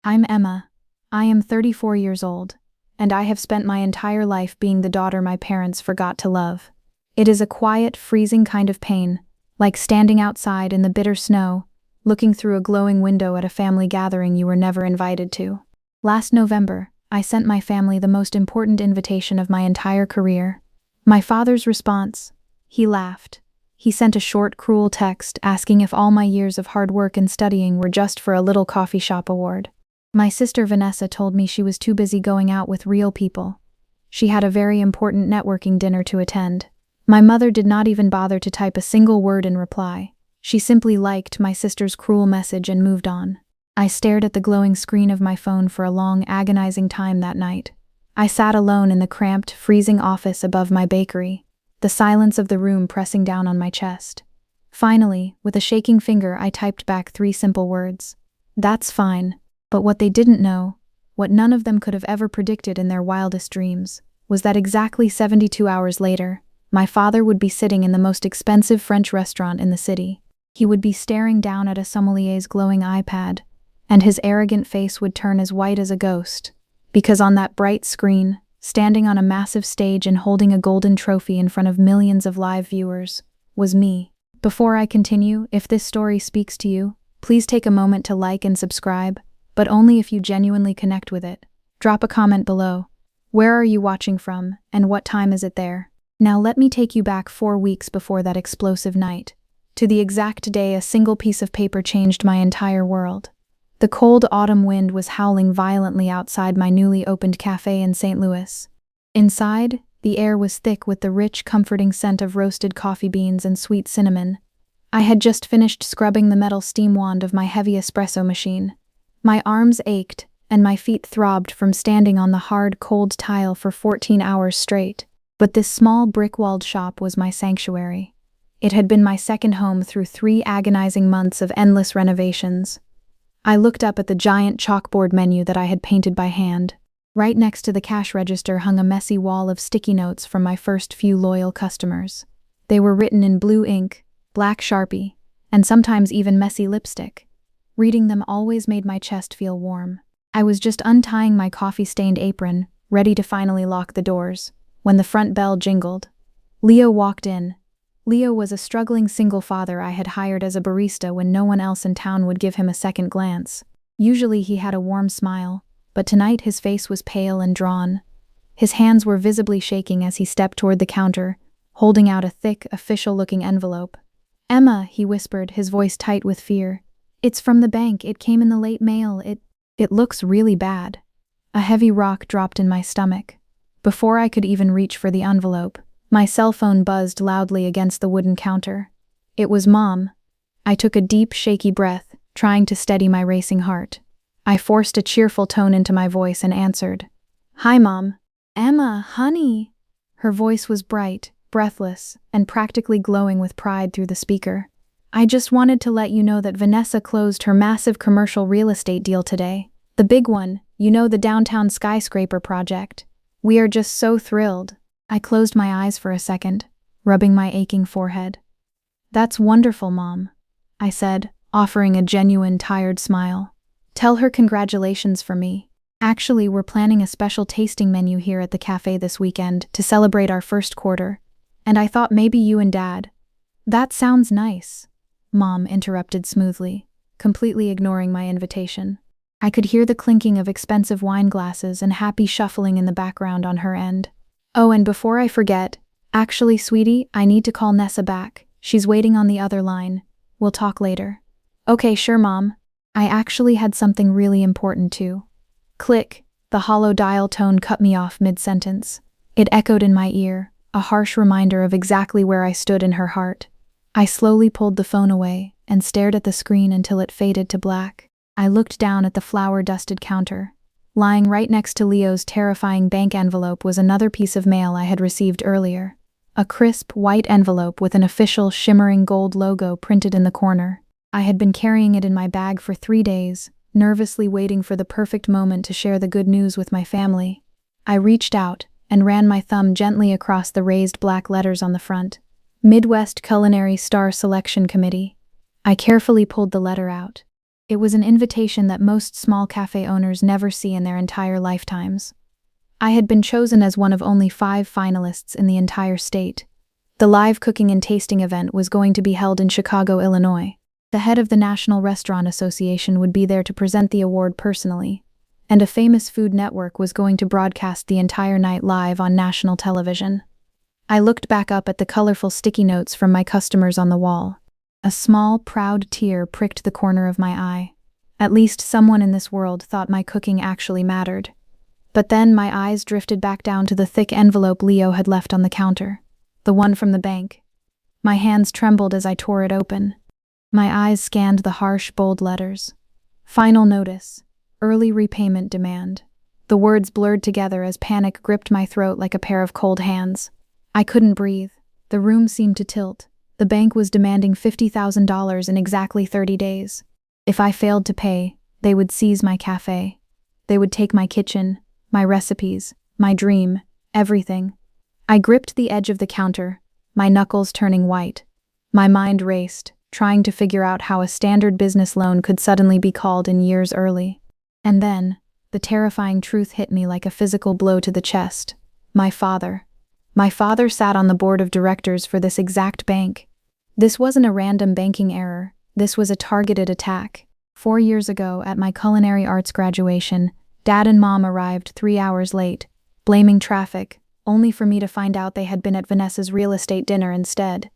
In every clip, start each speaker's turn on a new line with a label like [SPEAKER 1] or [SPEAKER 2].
[SPEAKER 1] I'm Emma. I am 34 years old, and I have spent my entire life being the daughter my parents forgot to love. It is a quiet, freezing kind of pain, like standing outside in the bitter snow, looking through a glowing window at a family gathering you were never invited to. Last November, I sent my family the most important invitation of my entire career. My father's response? He laughed. He sent a short, cruel text asking if all my years of hard work and studying were just for a little coffee shop award. My sister Vanessa told me she was too busy going out with real people. She had a very important networking dinner to attend. My mother did not even bother to type a single word in reply. She simply liked my sister's cruel message and moved on. I stared at the glowing screen of my phone for a long, agonizing time that night. I sat alone in the cramped, freezing office above my bakery, the silence of the room pressing down on my chest. Finally, with a shaking finger, I typed back 3 simple words. That's fine. But what they didn't know, what none of them could have ever predicted in their wildest dreams, was that exactly 72 hours later, my father would be sitting in the most expensive French restaurant in the city. He would be staring down at a sommelier's glowing iPad, and his arrogant face would turn as white as a ghost, because on that bright screen, standing on a massive stage and holding a golden trophy in front of millions of live viewers, was me. Before I continue, if this story speaks to you, please take a moment to like and subscribe, but only if you genuinely connect with it. Drop a comment below. Where are you watching from, and what time is it there? Now let me take you back 4 weeks before that explosive night, to the exact day a single piece of paper changed my entire world. The cold autumn wind was howling violently outside my newly opened cafe in St. Louis. Inside, the air was thick with the rich, comforting scent of roasted coffee beans and sweet cinnamon. I had just finished scrubbing the metal steam wand of my heavy espresso machine. My arms ached, and my feet throbbed from standing on the hard, cold tile for 14 hours straight. But this small, brick-walled shop was my sanctuary. It had been my second home through 3 agonizing months of endless renovations. I looked up at the giant chalkboard menu that I had painted by hand. Right next to the cash register hung a messy wall of sticky notes from my first few loyal customers. They were written in blue ink, black Sharpie, and sometimes even messy lipstick. Reading them always made my chest feel warm. I was just untying my coffee-stained apron, ready to finally lock the doors, when the front bell jingled. Leo walked in. Leo was a struggling single father I had hired as a barista when no one else in town would give him a second glance. Usually he had a warm smile, but tonight his face was pale and drawn. His hands were visibly shaking as he stepped toward the counter, holding out a thick, official-looking envelope. "Emma," he whispered, his voice tight with fear. "It's from the bank. It came in the late mail. It looks really bad." A heavy rock dropped in my stomach. Before I could even reach for the envelope, my cell phone buzzed loudly against the wooden counter. It was Mom. I took a deep, shaky breath, trying to steady my racing heart. I forced a cheerful tone into my voice and answered. "Hi, Mom." "Emma, honey." Her voice was bright, breathless, and practically glowing with pride through the speaker. "I just wanted to let you know that Vanessa closed her massive commercial real estate deal today. The big one, the downtown skyscraper project. We are just so thrilled." I closed my eyes for a second, rubbing my aching forehead. "That's wonderful, Mom," I said, offering a genuine, tired smile. "Tell her congratulations for me. Actually, we're planning a special tasting menu here at the cafe this weekend to celebrate our first quarter, and I thought maybe you and Dad." "That sounds nice," Mom interrupted smoothly, completely ignoring my invitation. I could hear the clinking of expensive wine glasses and happy shuffling in the background on her end. "Oh, and before I forget, actually, sweetie, I need to call Nessa back. She's waiting on the other line. We'll talk later." "Okay, sure, Mom. I actually had something really important too." Click, the hollow dial tone cut me off mid-sentence. It echoed in my ear, a harsh reminder of exactly where I stood in her heart. I slowly pulled the phone away and stared at the screen until it faded to black. I looked down at the flour-dusted counter. Lying right next to Leo's terrifying bank envelope was another piece of mail I had received earlier. A crisp, white envelope with an official, shimmering gold logo printed in the corner. I had been carrying it in my bag for 3 days, nervously waiting for the perfect moment to share the good news with my family. I reached out and ran my thumb gently across the raised black letters on the front. Midwest Culinary Star Selection Committee. I carefully pulled the letter out. It was an invitation that most small cafe owners never see in their entire lifetimes. I had been chosen as one of only 5 finalists in the entire state. The live cooking and tasting event was going to be held in Chicago, Illinois. The head of the National Restaurant Association would be there to present the award personally, and a famous food network was going to broadcast the entire night live on national television. I looked back up at the colorful sticky notes from my customers on the wall. A small, proud tear pricked the corner of my eye. At least someone in this world thought my cooking actually mattered. But then my eyes drifted back down to the thick envelope Leo had left on the counter, the one from the bank. My hands trembled as I tore it open. My eyes scanned the harsh, bold letters. Final notice. Early repayment demand. The words blurred together as panic gripped my throat like a pair of cold hands. I couldn't breathe. The room seemed to tilt. The bank was demanding $50,000 in exactly 30 days. If I failed to pay, they would seize my cafe. They would take my kitchen, my recipes, my dream, everything. I gripped the edge of the counter, my knuckles turning white. My mind raced, trying to figure out how a standard business loan could suddenly be called in years early. And then, the terrifying truth hit me like a physical blow to the chest. My father. My father sat on the board of directors for this exact bank. This wasn't a random banking error. This was a targeted attack. 4 years ago, at my culinary arts graduation, Dad and Mom arrived 3 hours late, blaming traffic, only for me to find out they had been at Vanessa's real estate dinner instead.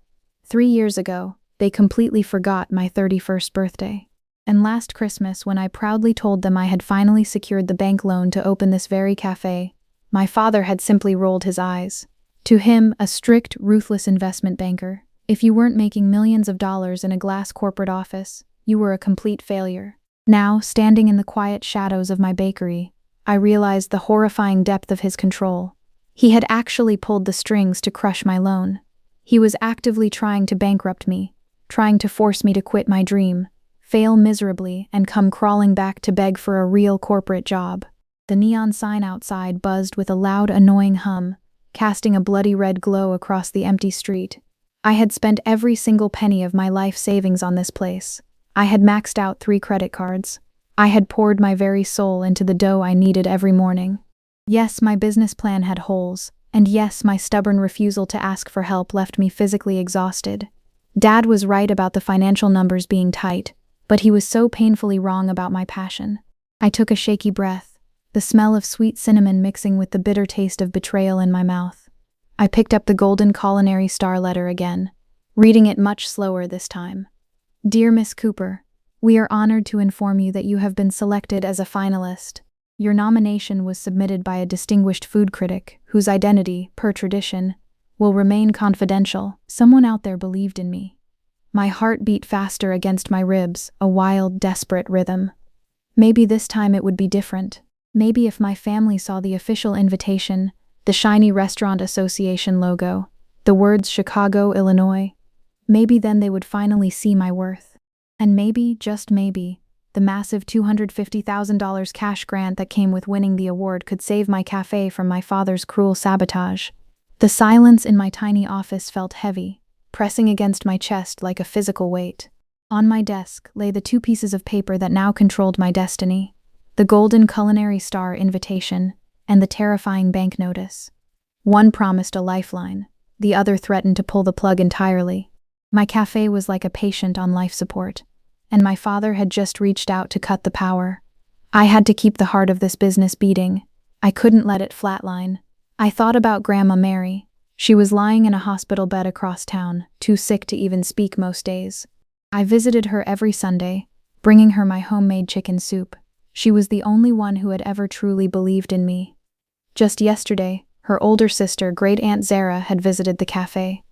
[SPEAKER 1] 3 years ago, they completely forgot my 31st birthday. And last Christmas, when I proudly told them I had finally secured the bank loan to open this very cafe, my father had simply rolled his eyes. To him, a strict, ruthless investment banker, if you weren't making millions of dollars in a glass corporate office, you were a complete failure. Now, standing in the quiet shadows of my bakery, I realized the horrifying depth of his control. He had actually pulled the strings to crush my loan. He was actively trying to bankrupt me, trying to force me to quit my dream, fail miserably, and come crawling back to beg for a real corporate job. The neon sign outside buzzed with a loud, annoying hum, casting a bloody red glow across the empty street. I had spent every single penny of my life savings on this place. I had maxed out 3 credit cards. I had poured my very soul into the dough I needed every morning. Yes, my business plan had holes, and yes, my stubborn refusal to ask for help left me physically exhausted. Dad was right about the financial numbers being tight, but he was so painfully wrong about my passion. I took a shaky breath, the smell of sweet cinnamon mixing with the bitter taste of betrayal in my mouth. I picked up the golden culinary star letter again, reading it much slower this time. Dear Miss Cooper, we are honored to inform you that you have been selected as a finalist. Your nomination was submitted by a distinguished food critic whose identity, per tradition, will remain confidential. Someone out there believed in me. My heart beat faster against my ribs, a wild, desperate rhythm. Maybe this time it would be different. Maybe if my family saw the official invitation, the shiny Restaurant Association logo, the words Chicago, Illinois, maybe then they would finally see my worth. And maybe, just maybe, the massive $250,000 cash grant that came with winning the award could save my cafe from my father's cruel sabotage. The silence in my tiny office felt heavy, pressing against my chest like a physical weight. On my desk lay the 2 pieces of paper that now controlled my destiny, the golden culinary star invitation and the terrifying bank notice. One promised a lifeline, the other threatened to pull the plug entirely. My cafe was like a patient on life support, and my father had just reached out to cut the power. I had to keep the heart of this business beating. I couldn't let it flatline. I thought about Grandma Mary. She was lying in a hospital bed across town, too sick to even speak most days. I visited her every Sunday, bringing her my homemade chicken soup. She was the only one who had ever truly believed in me. Just yesterday, her older sister, Great Aunt Zara, had visited the cafe.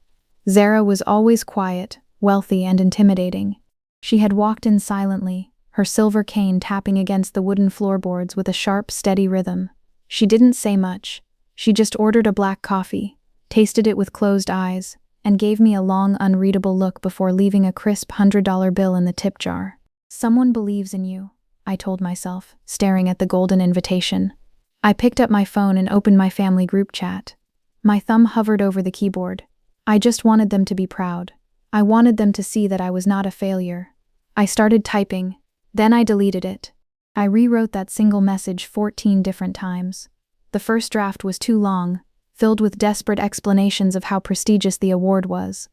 [SPEAKER 1] Zara was always quiet, wealthy, and intimidating. She had walked in silently, her silver cane tapping against the wooden floorboards with a sharp, steady rhythm. She didn't say much. She just ordered a black coffee, tasted it with closed eyes, and gave me a long, unreadable look before leaving a crisp $100 bill in the tip jar. Someone believes in you, I told myself, staring at the golden invitation. I picked up my phone and opened my family group chat. My thumb hovered over the keyboard. I just wanted them to be proud. I wanted them to see that I was not a failure. I started typing, Then I deleted it. I rewrote that single message 14 different times. The first draft was too long, filled with desperate explanations of how prestigious the award was.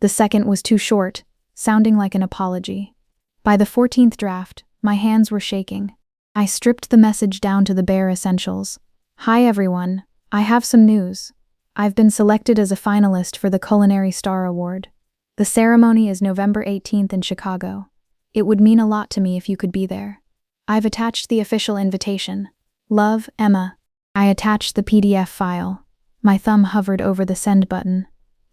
[SPEAKER 1] The second was too short, sounding like an apology. By the 14th draft, my hands were shaking. I stripped the message down to the bare essentials. Hi everyone, I have some news. I've been selected as a finalist for the Culinary Star Award. The ceremony is November 18th in Chicago. It would mean a lot to me if you could be there. I've attached the official invitation. Love, Emma. I attached the PDF file. My thumb hovered over the send button.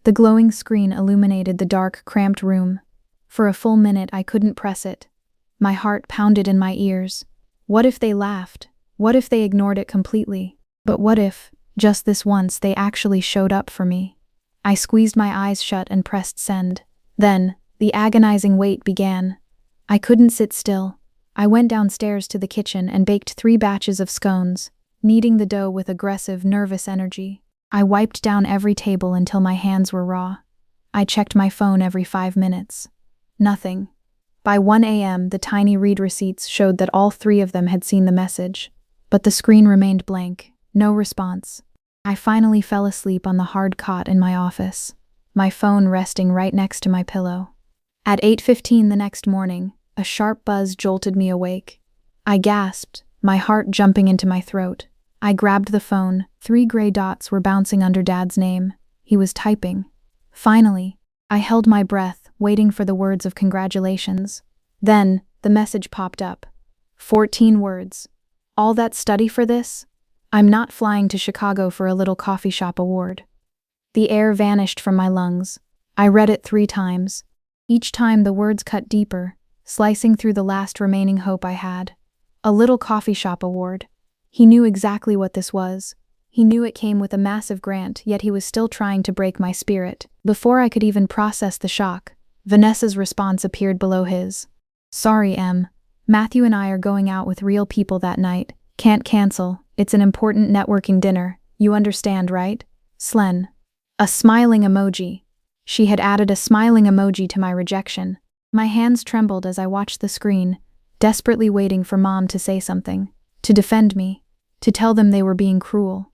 [SPEAKER 1] The glowing screen illuminated the dark, cramped room. For a full minute I couldn't press it. My heart pounded in my ears. What if they laughed? What if they ignored it completely? But what if, just this once, they actually showed up for me? I squeezed my eyes shut and pressed send. Then, the agonizing wait began. I couldn't sit still. I went downstairs to the kitchen and baked 3 batches of scones, kneading the dough with aggressive, nervous energy. I wiped down every table until my hands were raw. I checked my phone every 5 minutes. Nothing. By 1 a.m., the tiny read receipts showed that all 3 of them had seen the message, but the screen remained blank, no response. I finally fell asleep on the hard cot in my office, my phone resting right next to my pillow. At 8:15 the next morning, a sharp buzz jolted me awake. I gasped, my heart jumping into my throat. I grabbed the phone. 3 gray dots were bouncing under Dad's name. He was typing. Finally, I held my breath, waiting for the words of congratulations. Then, the message popped up. 14 words. All that study for this? I'm not flying to Chicago for a little coffee shop award. The air vanished from my lungs. I read it 3 times. Each time the words cut deeper, slicing through the last remaining hope I had. A little coffee shop award. He knew exactly what this was. He knew it came with a massive grant, yet he was still trying to break my spirit. Before I could even process the shock, Vanessa's response appeared below his. Sorry, Em. Matthew and I are going out with real people that night. Can't cancel. It's an important networking dinner. You understand, right? Slen. A smiling emoji. She had added a smiling emoji to my rejection. My hands trembled as I watched the screen, desperately waiting for Mom to say something, to defend me, to tell them they were being cruel.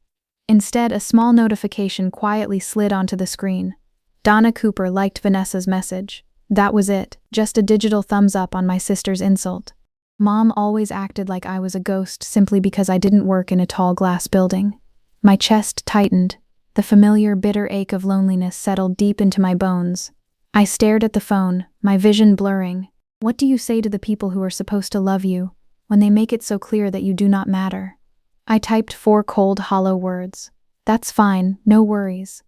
[SPEAKER 1] Instead, a small notification quietly slid onto the screen. Donna Cooper liked Vanessa's message. That was it, just a digital thumbs up on my sister's insult. Mom always acted like I was a ghost simply because I didn't work in a tall glass building. My chest tightened. The familiar bitter ache of loneliness settled deep into my bones. I stared at the phone, my vision blurring. What do you say to the people who are supposed to love you, when they make it so clear that you do not matter? I typed 4 cold, hollow words. That's fine, no worries.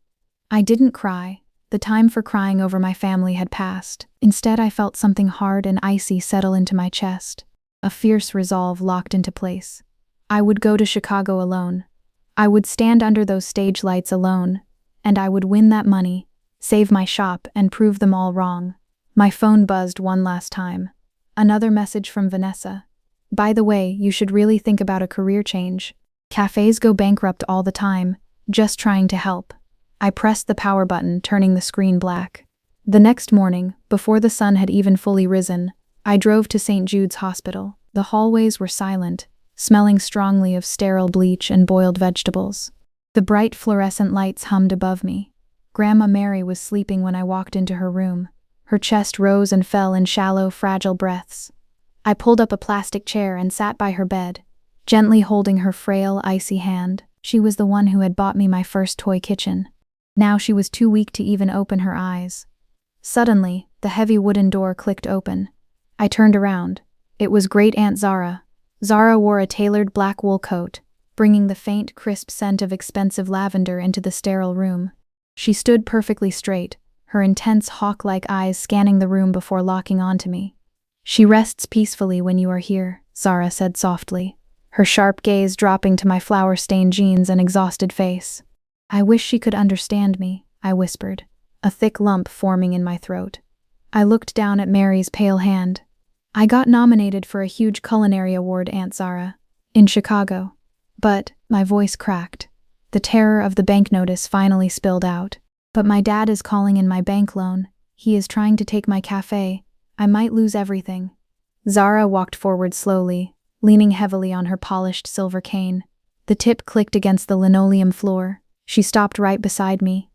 [SPEAKER 1] I didn't cry. The time for crying over my family had passed. Instead, I felt something hard and icy settle into my chest. A fierce resolve locked into place. I would go to Chicago alone. I would stand under those stage lights alone, and I would win that money, save my shop, and prove them all wrong. My phone buzzed one last time. Another message from Vanessa. By the way, you should really think about a career change. Cafes go bankrupt all the time, just trying to help. I pressed the power button, turning the screen black. The next morning, before the sun had even fully risen, I drove to St. Jude's Hospital. The hallways were silent, smelling strongly of sterile bleach and boiled vegetables. The bright fluorescent lights hummed above me. Grandma Mary was sleeping when I walked into her room. Her chest rose and fell in shallow, fragile breaths. I pulled up a plastic chair and sat by her bed, gently holding her frail, icy hand. She was the one who had bought me my first toy kitchen. Now she was too weak to even open her eyes. Suddenly, the heavy wooden door clicked open. I turned around. It was Great Aunt Zara. Zara wore a tailored black wool coat, bringing the faint, crisp scent of expensive lavender into the sterile room. She stood perfectly straight, her intense hawk-like eyes scanning the room before locking onto me. She rests peacefully when you are here, Zara said softly, her sharp gaze dropping to my flour-stained jeans and exhausted face. I wish she could understand me, I whispered, a thick lump forming in my throat. I looked down at Mary's pale hand. I got nominated for a huge culinary award, Aunt Zara, in Chicago. But, my voice cracked. The terror of the bank notice finally spilled out. But my dad is calling in my bank loan. He is trying to take my cafe. I might lose everything. Zara walked forward slowly, leaning heavily on her polished silver cane. The tip clicked against the linoleum floor. She stopped right beside me.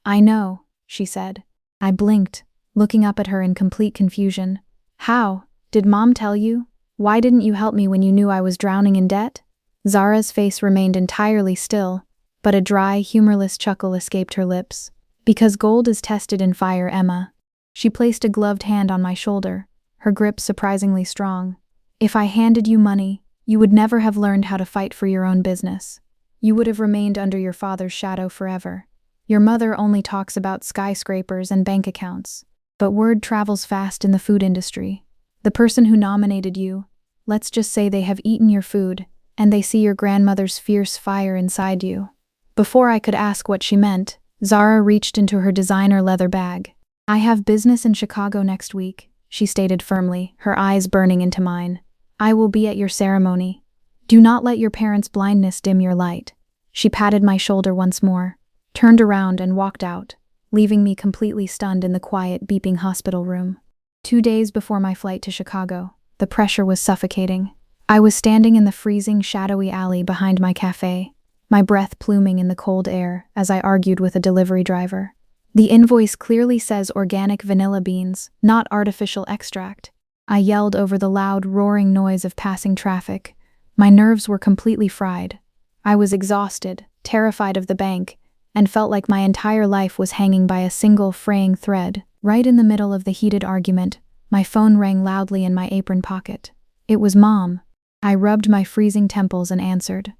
[SPEAKER 1] "I know," she said. I blinked, looking up at her in complete confusion. "How? Did Mom tell you? Why didn't you help me when you knew I was drowning in debt?" Zara's face remained entirely still, but a dry, humorless chuckle escaped her lips. "Because gold is tested in fire, Emma." She placed a gloved hand on my shoulder, her grip surprisingly strong. "If I handed you money, you would never have learned how to fight for your own business. You would have remained under your father's shadow forever. Your mother only talks about skyscrapers and bank accounts. But word travels fast in the food industry. The person who nominated you, let's just say they have eaten your food, and they see your grandmother's fierce fire inside you." Before I could ask what she meant, Zara reached into her designer leather bag. "I have business in Chicago next week," she stated firmly, her eyes burning into mine. "I will be at your ceremony. Do not let your parents' blindness dim your light." She patted my shoulder once more, turned around and walked out, leaving me completely stunned in the quiet, beeping hospital room. 2 days before my flight to Chicago, the pressure was suffocating. I was standing in the freezing, shadowy alley behind my cafe, my breath pluming in the cold air as I argued with a delivery driver. The invoice clearly says organic vanilla beans, not artificial extract. I yelled over the loud, roaring noise of passing traffic. My nerves were completely fried. I was exhausted, terrified of the bank, and felt like my entire life was hanging by a single fraying thread. Right in the middle of the heated argument, my phone rang loudly in my apron pocket. It was Mom. I rubbed my freezing temples and answered.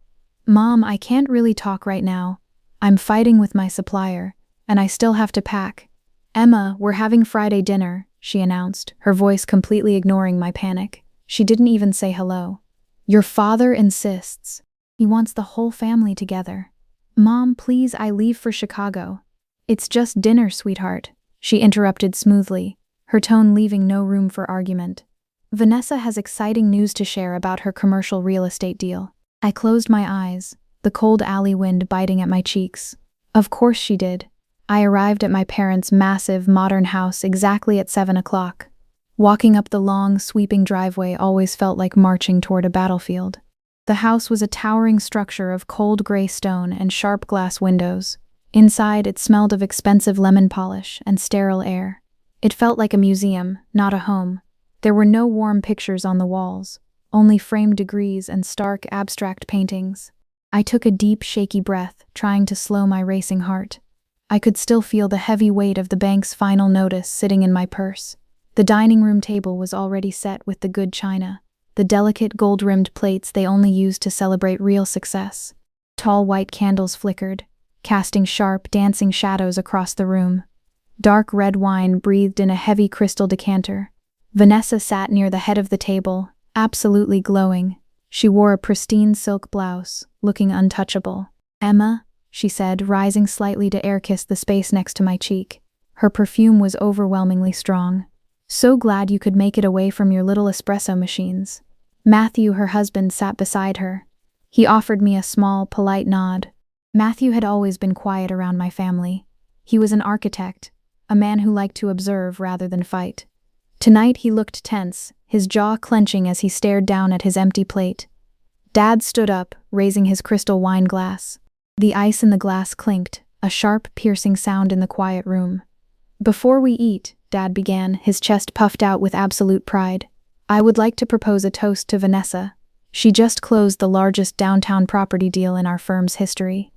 [SPEAKER 1] "Mom, I can't really talk right now. I'm fighting with my supplier, and I still have to pack." "Emma, we're having Friday dinner," she announced, her voice completely ignoring my panic. She didn't even say hello. "Your father insists. He wants the whole family together." "Mom, please, I leave for Chicago." "It's just dinner, sweetheart," she interrupted smoothly, her tone leaving no room for argument. "Vanessa has exciting news to share about her commercial real estate deal." I closed my eyes, the cold alley wind biting at my cheeks. Of course she did. I arrived at my parents' massive, modern house exactly at 7 o'clock. Walking up the long, sweeping driveway always felt like marching toward a battlefield. The house was a towering structure of cold gray stone and sharp glass windows. Inside, it smelled of expensive lemon polish and sterile air. It felt like a museum, not a home. There were no warm pictures on the walls, only framed degrees and stark, abstract paintings. I took a deep, shaky breath, trying to slow my racing heart. I could still feel the heavy weight of the bank's final notice sitting in my purse. The dining room table was already set with the good china, the delicate gold-rimmed plates they only used to celebrate real success. Tall white candles flickered, casting sharp, dancing shadows across the room. Dark red wine breathed in a heavy crystal decanter. Vanessa sat near the head of the table, absolutely glowing. She wore a pristine silk blouse, looking untouchable. "Emma," she said, rising slightly to air-kiss the space next to my cheek. Her perfume was overwhelmingly strong. "So glad you could make it away from your little espresso machines." Matthew, her husband, sat beside her. He offered me a small, polite nod. Matthew had always been quiet around my family. He was an architect, a man who liked to observe rather than fight. Tonight he looked tense, his jaw clenching as he stared down at his empty plate. Dad stood up, raising his crystal wine glass. The ice in the glass clinked, a sharp, piercing sound in the quiet room. "Before we eat," Dad began, his chest puffed out with absolute pride, "I would like to propose a toast to Vanessa. She just closed the largest downtown property deal in our firm's history."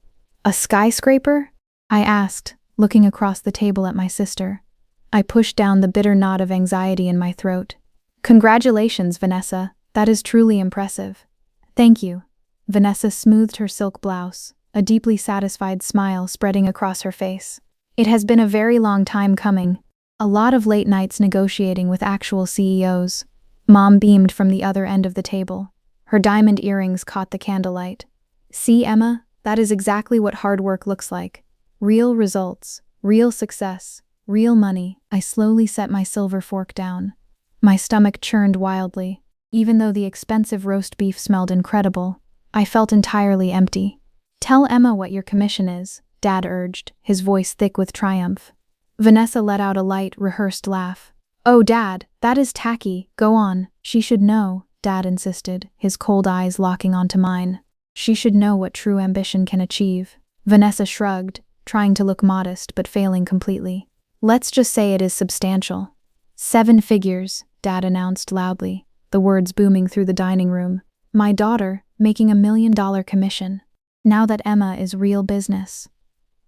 [SPEAKER 1] "A skyscraper?" I asked, looking across the table at my sister. I pushed down the bitter knot of anxiety in my throat. "Congratulations, Vanessa. That is truly impressive." "Thank you." Vanessa smoothed her silk blouse, a deeply satisfied smile spreading across her face. "It has been a very long time coming. A lot of late nights negotiating with actual CEOs." Mom beamed from the other end of the table. Her diamond earrings caught the candlelight. "See, Emma, that is exactly what hard work looks like. Real results, real success, real money." I slowly set my silver fork down. My stomach churned wildly. Even though the expensive roast beef smelled incredible, I felt entirely empty. "Tell Emma what your commission is," Dad urged, his voice thick with triumph. Vanessa let out a light, rehearsed laugh. Oh, Dad, that is tacky. Go on. She should know, Dad insisted, his cold eyes locking onto mine. She should know what true ambition can achieve. Vanessa shrugged, trying to look modest but failing completely. Let's just say it is substantial. 7 figures, Dad announced loudly, the words booming through the dining room. My daughter, making $1 million commission. Now that Emma is real business.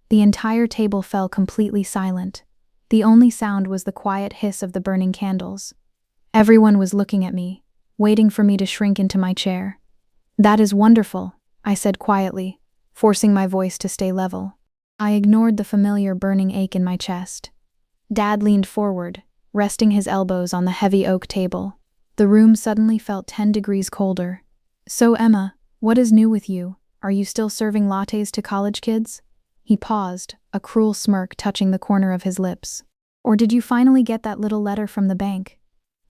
[SPEAKER 1] The entire table fell completely silent. The only sound was the quiet hiss of the burning candles. Everyone was looking at me, waiting for me to shrink into my chair. That is wonderful, I said quietly, forcing my voice to stay level. I ignored the familiar burning ache in my chest. Dad leaned forward, resting his elbows on the heavy oak table. The room suddenly felt 10 degrees colder. So Emma, what is new with you? Are you still serving lattes to college kids? He paused, a cruel smirk touching the corner of his lips. Or did you finally get that little letter from the bank?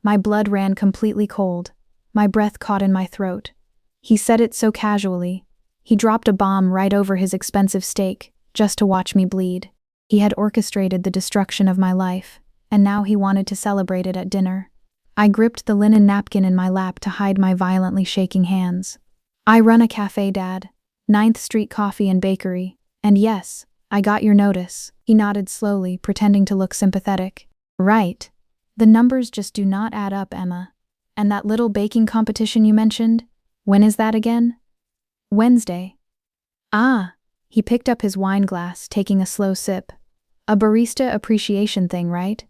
[SPEAKER 1] My blood ran completely cold. My breath caught in my throat. He said it so casually. He dropped a bomb right over his expensive steak, just to watch me bleed. He had orchestrated the destruction of my life, and now he wanted to celebrate it at dinner. I gripped the linen napkin in my lap to hide my violently shaking hands. I run a cafe, Dad. 9th Street Coffee and Bakery. And yes, I got your notice. He nodded slowly, pretending to look sympathetic. Right. The numbers just do not add up, Emma. And that little baking competition you mentioned? When is that again? Wednesday. Ah. He picked up his wine glass, taking a slow sip. A barista appreciation thing, right?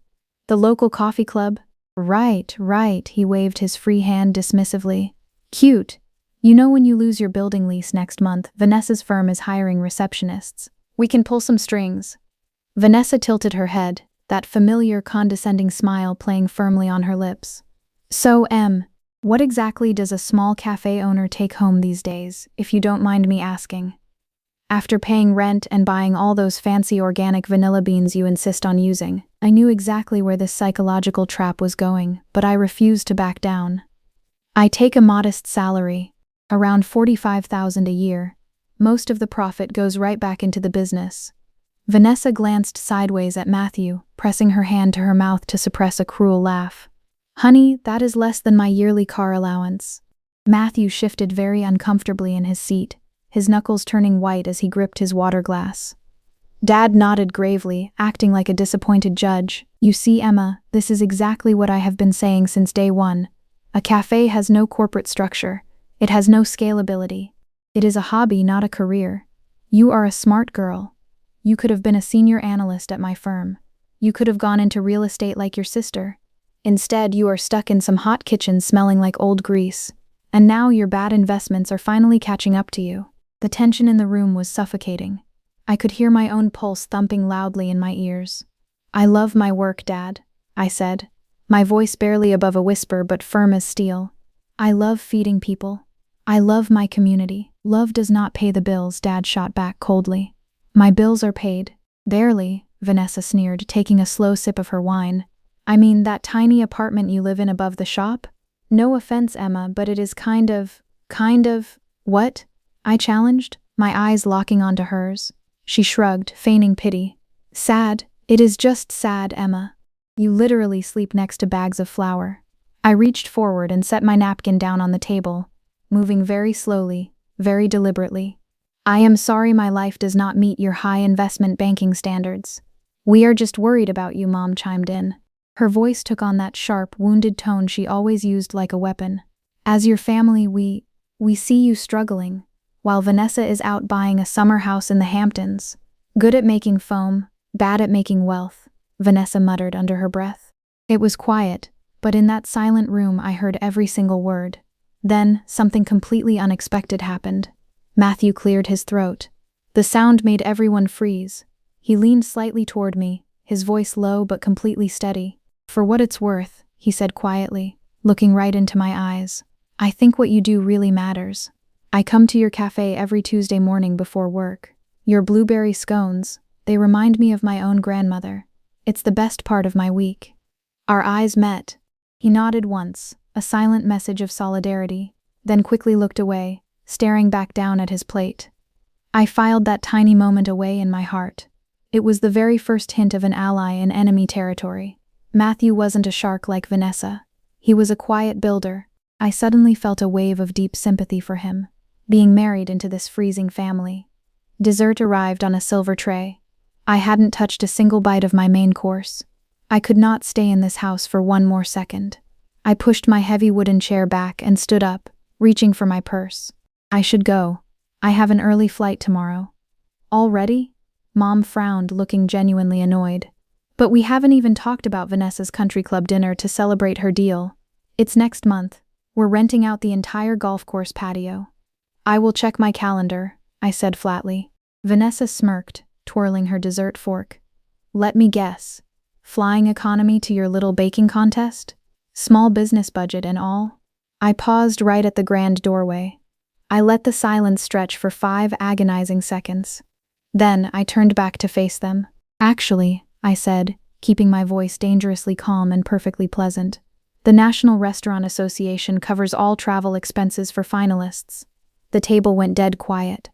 [SPEAKER 1] The local coffee club? Right, he waved his free hand dismissively. Cute. You know when you lose your building lease next month, Vanessa's firm is hiring receptionists. We can pull some strings. Vanessa tilted her head, that familiar condescending smile playing firmly on her lips. So, Em, what exactly does a small cafe owner take home these days, if you don't mind me asking? After paying rent and buying all those fancy organic vanilla beans you insist on using, I knew exactly where this psychological trap was going, but I refused to back down. I take a modest salary, around $45,000 a year. Most of the profit goes right back into the business. Vanessa glanced sideways at Matthew, pressing her hand to her mouth to suppress a cruel laugh. Honey, that is less than my yearly car allowance. Matthew shifted very uncomfortably in his seat, his knuckles turning white as he gripped his water glass. Dad nodded gravely, acting like a disappointed judge. You see, Emma, this is exactly what I have been saying since day one. A cafe has no corporate structure. It has no scalability. It is a hobby, not a career. You are a smart girl. You could have been a senior analyst at my firm. You could have gone into real estate like your sister. Instead, you are stuck in some hot kitchen smelling like old grease. And now your bad investments are finally catching up to you. The tension in the room was suffocating. I could hear my own pulse thumping loudly in my ears. I love my work, Dad, I said, my voice barely above a whisper but firm as steel. I love feeding people. I love my community. Love does not pay the bills, Dad shot back coldly. My bills are paid. Barely, Vanessa sneered, taking a slow sip of her wine. I mean, that tiny apartment you live in above the shop? No offense, Emma, but it is kind of… What? I challenged, my eyes locking onto hers. She shrugged, feigning pity. Sad. It is just sad, Emma. You literally sleep next to bags of flour. I reached forward and set my napkin down on the table, moving very slowly, very deliberately. I am sorry my life does not meet your high investment banking standards. We are just worried about you, Mom chimed in. Her voice took on that sharp, wounded tone she always used like a weapon. As your family, we see you struggling, while Vanessa is out buying a summer house in the Hamptons. Good at making foam, bad at making wealth, Vanessa muttered under her breath. It was quiet, but in that silent room I heard every single word. Then, something completely unexpected happened. Matthew cleared his throat. The sound made everyone freeze. He leaned slightly toward me, his voice low but completely steady. For what it's worth, he said quietly, looking right into my eyes. I think what you do really matters. I come to your cafe every Tuesday morning before work. Your blueberry scones, they remind me of my own grandmother. It's the best part of my week. Our eyes met. He nodded once, a silent message of solidarity, then quickly looked away, staring back down at his plate. I filed that tiny moment away in my heart. It was the very first hint of an ally in enemy territory. Matthew wasn't a shark like Vanessa. He was a quiet builder. I suddenly felt a wave of deep sympathy for him, being married into this freezing family. Dessert arrived on a silver tray. I hadn't touched a single bite of my main course. I could not stay in this house for one more second. I pushed my heavy wooden chair back and stood up, reaching for my purse. I should go. I have an early flight tomorrow. Already? Mom frowned, looking genuinely annoyed. But we haven't even talked about Vanessa's country club dinner to celebrate her deal. It's next month. We're renting out the entire golf course patio. I will check my calendar, I said flatly. Vanessa smirked, twirling her dessert fork. Let me guess. Flying economy to your little baking contest? Small business budget and all? I paused right at the grand doorway. I let the silence stretch for 5 agonizing seconds. Then I turned back to face them. Actually, I said, keeping my voice dangerously calm and perfectly pleasant, the National Restaurant Association covers all travel expenses for finalists. The table went dead quiet.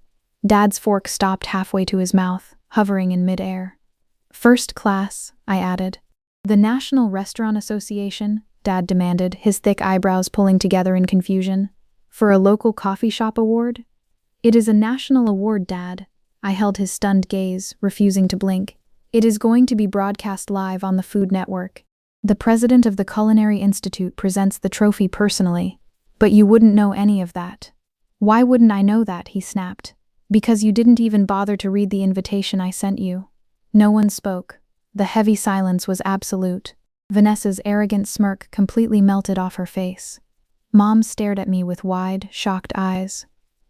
[SPEAKER 1] Dad's fork stopped halfway to his mouth, hovering in midair. First class, I added. The National Restaurant Association? Dad demanded, his thick eyebrows pulling together in confusion. For a local coffee shop award? It is a national award, Dad. I held his stunned gaze, refusing to blink. It is going to be broadcast live on the Food Network. The president of the Culinary Institute presents the trophy personally. But you wouldn't know any of that. Why wouldn't I know that? He snapped. Because you didn't even bother to read the invitation I sent you. No one spoke. The heavy silence was absolute. Vanessa's arrogant smirk completely melted off her face. Mom stared at me with wide, shocked eyes.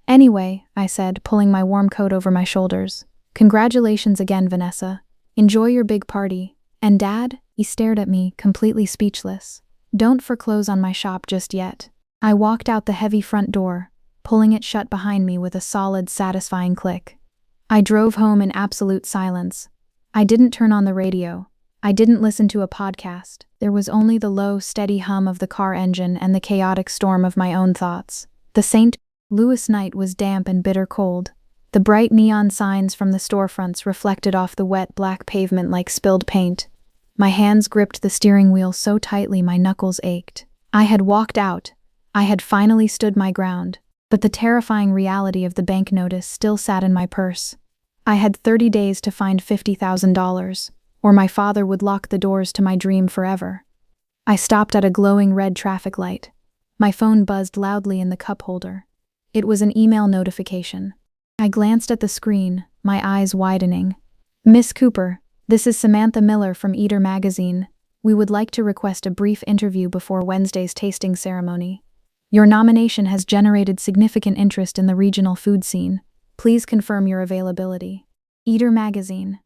[SPEAKER 1] Anyway, I said, pulling my warm coat over my shoulders. Congratulations again, Vanessa. Enjoy your big party. And Dad? He stared at me, completely speechless. Don't foreclose on my shop just yet. I walked out the heavy front door, pulling it shut behind me with a solid, satisfying click. I drove home in absolute silence. I didn't turn on the radio. I didn't listen to a podcast. There was only the low, steady hum of the car engine and the chaotic storm of my own thoughts. The St. Louis night was damp and bitter cold. The bright neon signs from the storefronts reflected off the wet black pavement like spilled paint. My hands gripped the steering wheel so tightly my knuckles ached. I had walked out. I had finally stood my ground. But the terrifying reality of the bank notice still sat in my purse. I had 30 days to find $50,000, or my father would lock the doors to my dream forever. I stopped at a glowing red traffic light. My phone buzzed loudly in the cup holder. It was an email notification. I glanced at the screen, my eyes widening. Miss Cooper, this is Samantha Miller from Eater magazine. We would like to request a brief interview before Wednesday's tasting ceremony. Your nomination has generated significant interest in the regional food scene. Please confirm your availability. Eater magazine.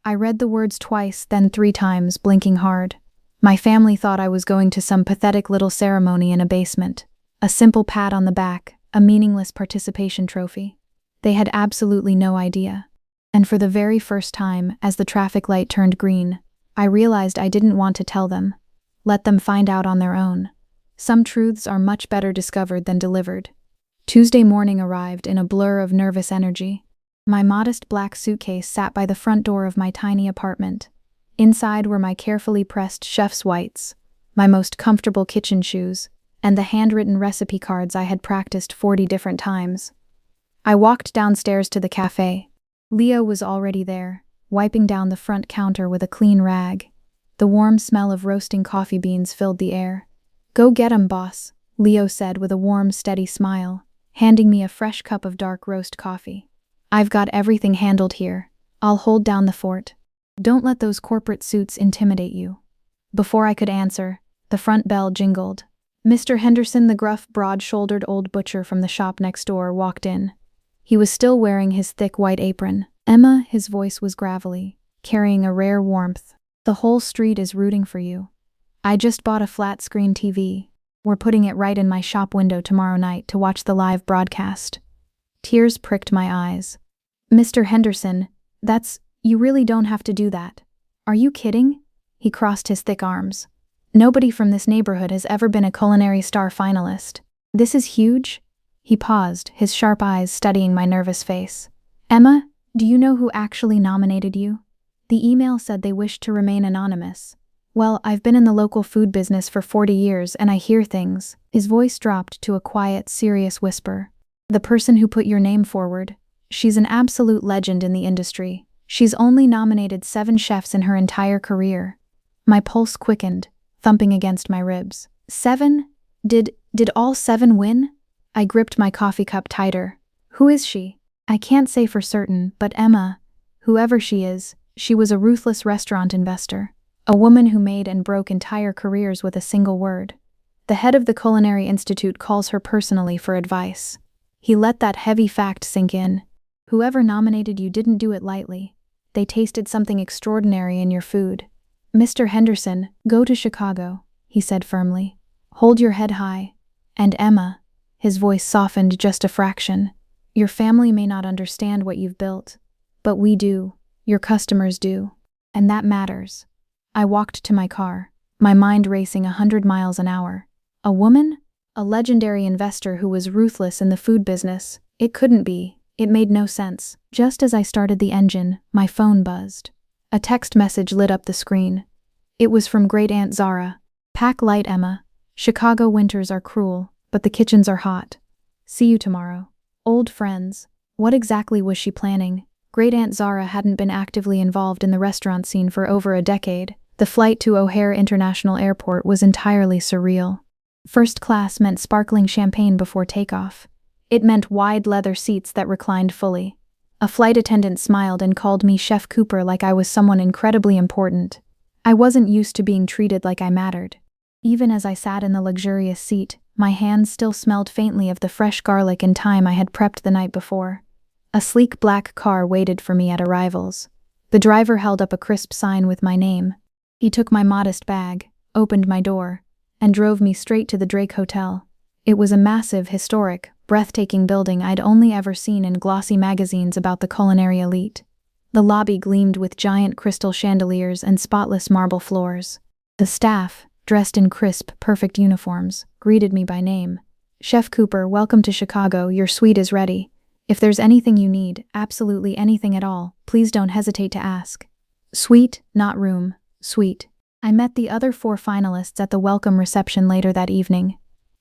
[SPEAKER 1] I read the words twice, then 3 times, blinking hard. My family thought I was going to some pathetic little ceremony in a basement. A simple pat on the back, a meaningless participation trophy. They had absolutely no idea. And for the very first time, as the traffic light turned green, I realized I didn't want to tell them. Let them find out on their own. Some truths are much better discovered than delivered. Tuesday morning arrived in a blur of nervous energy. My modest black suitcase sat by the front door of my tiny apartment. Inside were my carefully pressed chef's whites, my most comfortable kitchen shoes, and the handwritten recipe cards I had practiced 40 different times. I walked downstairs to the cafe. Leo was already there, wiping down the front counter with a clean rag. The warm smell of roasting coffee beans filled the air. Go get 'em, boss, Leo said with a warm, steady smile, handing me a fresh cup of dark roast coffee. I've got everything handled here. I'll hold down the fort. Don't let those corporate suits intimidate you. Before I could answer, the front bell jingled. Mr. Henderson, the gruff, broad-shouldered old butcher from the shop next door, walked in. He was still wearing his thick white apron. Emma, his voice was gravelly, carrying a rare warmth. The whole street is rooting for you. I just bought a flat-screen TV. We're putting it right in my shop window tomorrow night to watch the live broadcast. Tears pricked my eyes. Mr. Henderson, you really don't have to do that. Are you kidding? He crossed his thick arms. Nobody from this neighborhood has ever been a Culinary Star finalist. This is huge? He paused, his sharp eyes studying my nervous face. Emma, do you know who actually nominated you? The email said they wished to remain anonymous. Well, I've been in the local food business for 40 years and I hear things. His voice dropped to a quiet, serious whisper. The person who put your name forward, she's an absolute legend in the industry. She's only nominated 7 chefs in her entire career. My pulse quickened, thumping against my ribs. 7? Did all 7 win? I gripped my coffee cup tighter. Who is she? I can't say for certain, but Emma, whoever she is, she was a ruthless restaurant investor. A woman who made and broke entire careers with a single word. The head of the Culinary Institute calls her personally for advice. He let that heavy fact sink in. Whoever nominated you didn't do it lightly. They tasted something extraordinary in your food. Mr. Henderson, go to Chicago, he said firmly. Hold your head high. And Emma, his voice softened just a fraction. Your family may not understand what you've built, but we do. Your customers do. And that matters. I walked to my car, my mind racing 100 miles an hour. A woman? A legendary investor who was ruthless in the food business. It couldn't be. It made no sense. Just as I started the engine, my phone buzzed. A text message lit up the screen. It was from Great Aunt Zara. Pack light, Emma. Chicago winters are cruel, but the kitchens are hot. See you tomorrow. Old friends. What exactly was she planning? Great Aunt Zara hadn't been actively involved in the restaurant scene for over a decade. The flight to O'Hare International Airport was entirely surreal. First class meant sparkling champagne before takeoff. It meant wide leather seats that reclined fully. A flight attendant smiled and called me Chef Cooper like I was someone incredibly important. I wasn't used to being treated like I mattered. Even as I sat in the luxurious seat, my hands still smelled faintly of the fresh garlic and thyme I had prepped the night before. A sleek black car waited for me at arrivals. The driver held up a crisp sign with my name. He took my modest bag, opened my door, and drove me straight to the Drake Hotel. It was a massive, historic, breathtaking building I'd only ever seen in glossy magazines about the culinary elite. The lobby gleamed with giant crystal chandeliers and spotless marble floors. The staff, dressed in crisp, perfect uniforms, greeted me by name. Chef Cooper, welcome to Chicago, your suite is ready. If there's anything you need, absolutely anything at all, please don't hesitate to ask. Suite, not room, suite. I met the other 4 finalists at the welcome reception later that evening.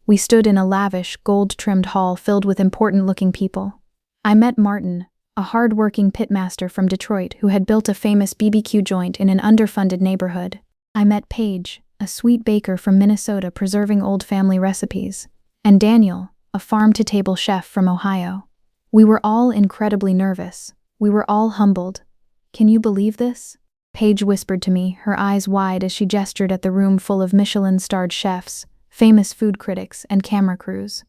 [SPEAKER 1] We stood in a lavish, gold-trimmed hall filled with important-looking people. I met Martin, a hard-working pitmaster from Detroit who had built a famous BBQ joint in an underfunded neighborhood. I met Paige, a sweet baker from Minnesota preserving old family recipes, and Daniel, a farm-to-table chef from Ohio. We were all incredibly nervous. We were all humbled. Can you believe this? Paige whispered to me, her eyes wide as she gestured at the room full of Michelin-starred chefs, famous food critics, and camera crews.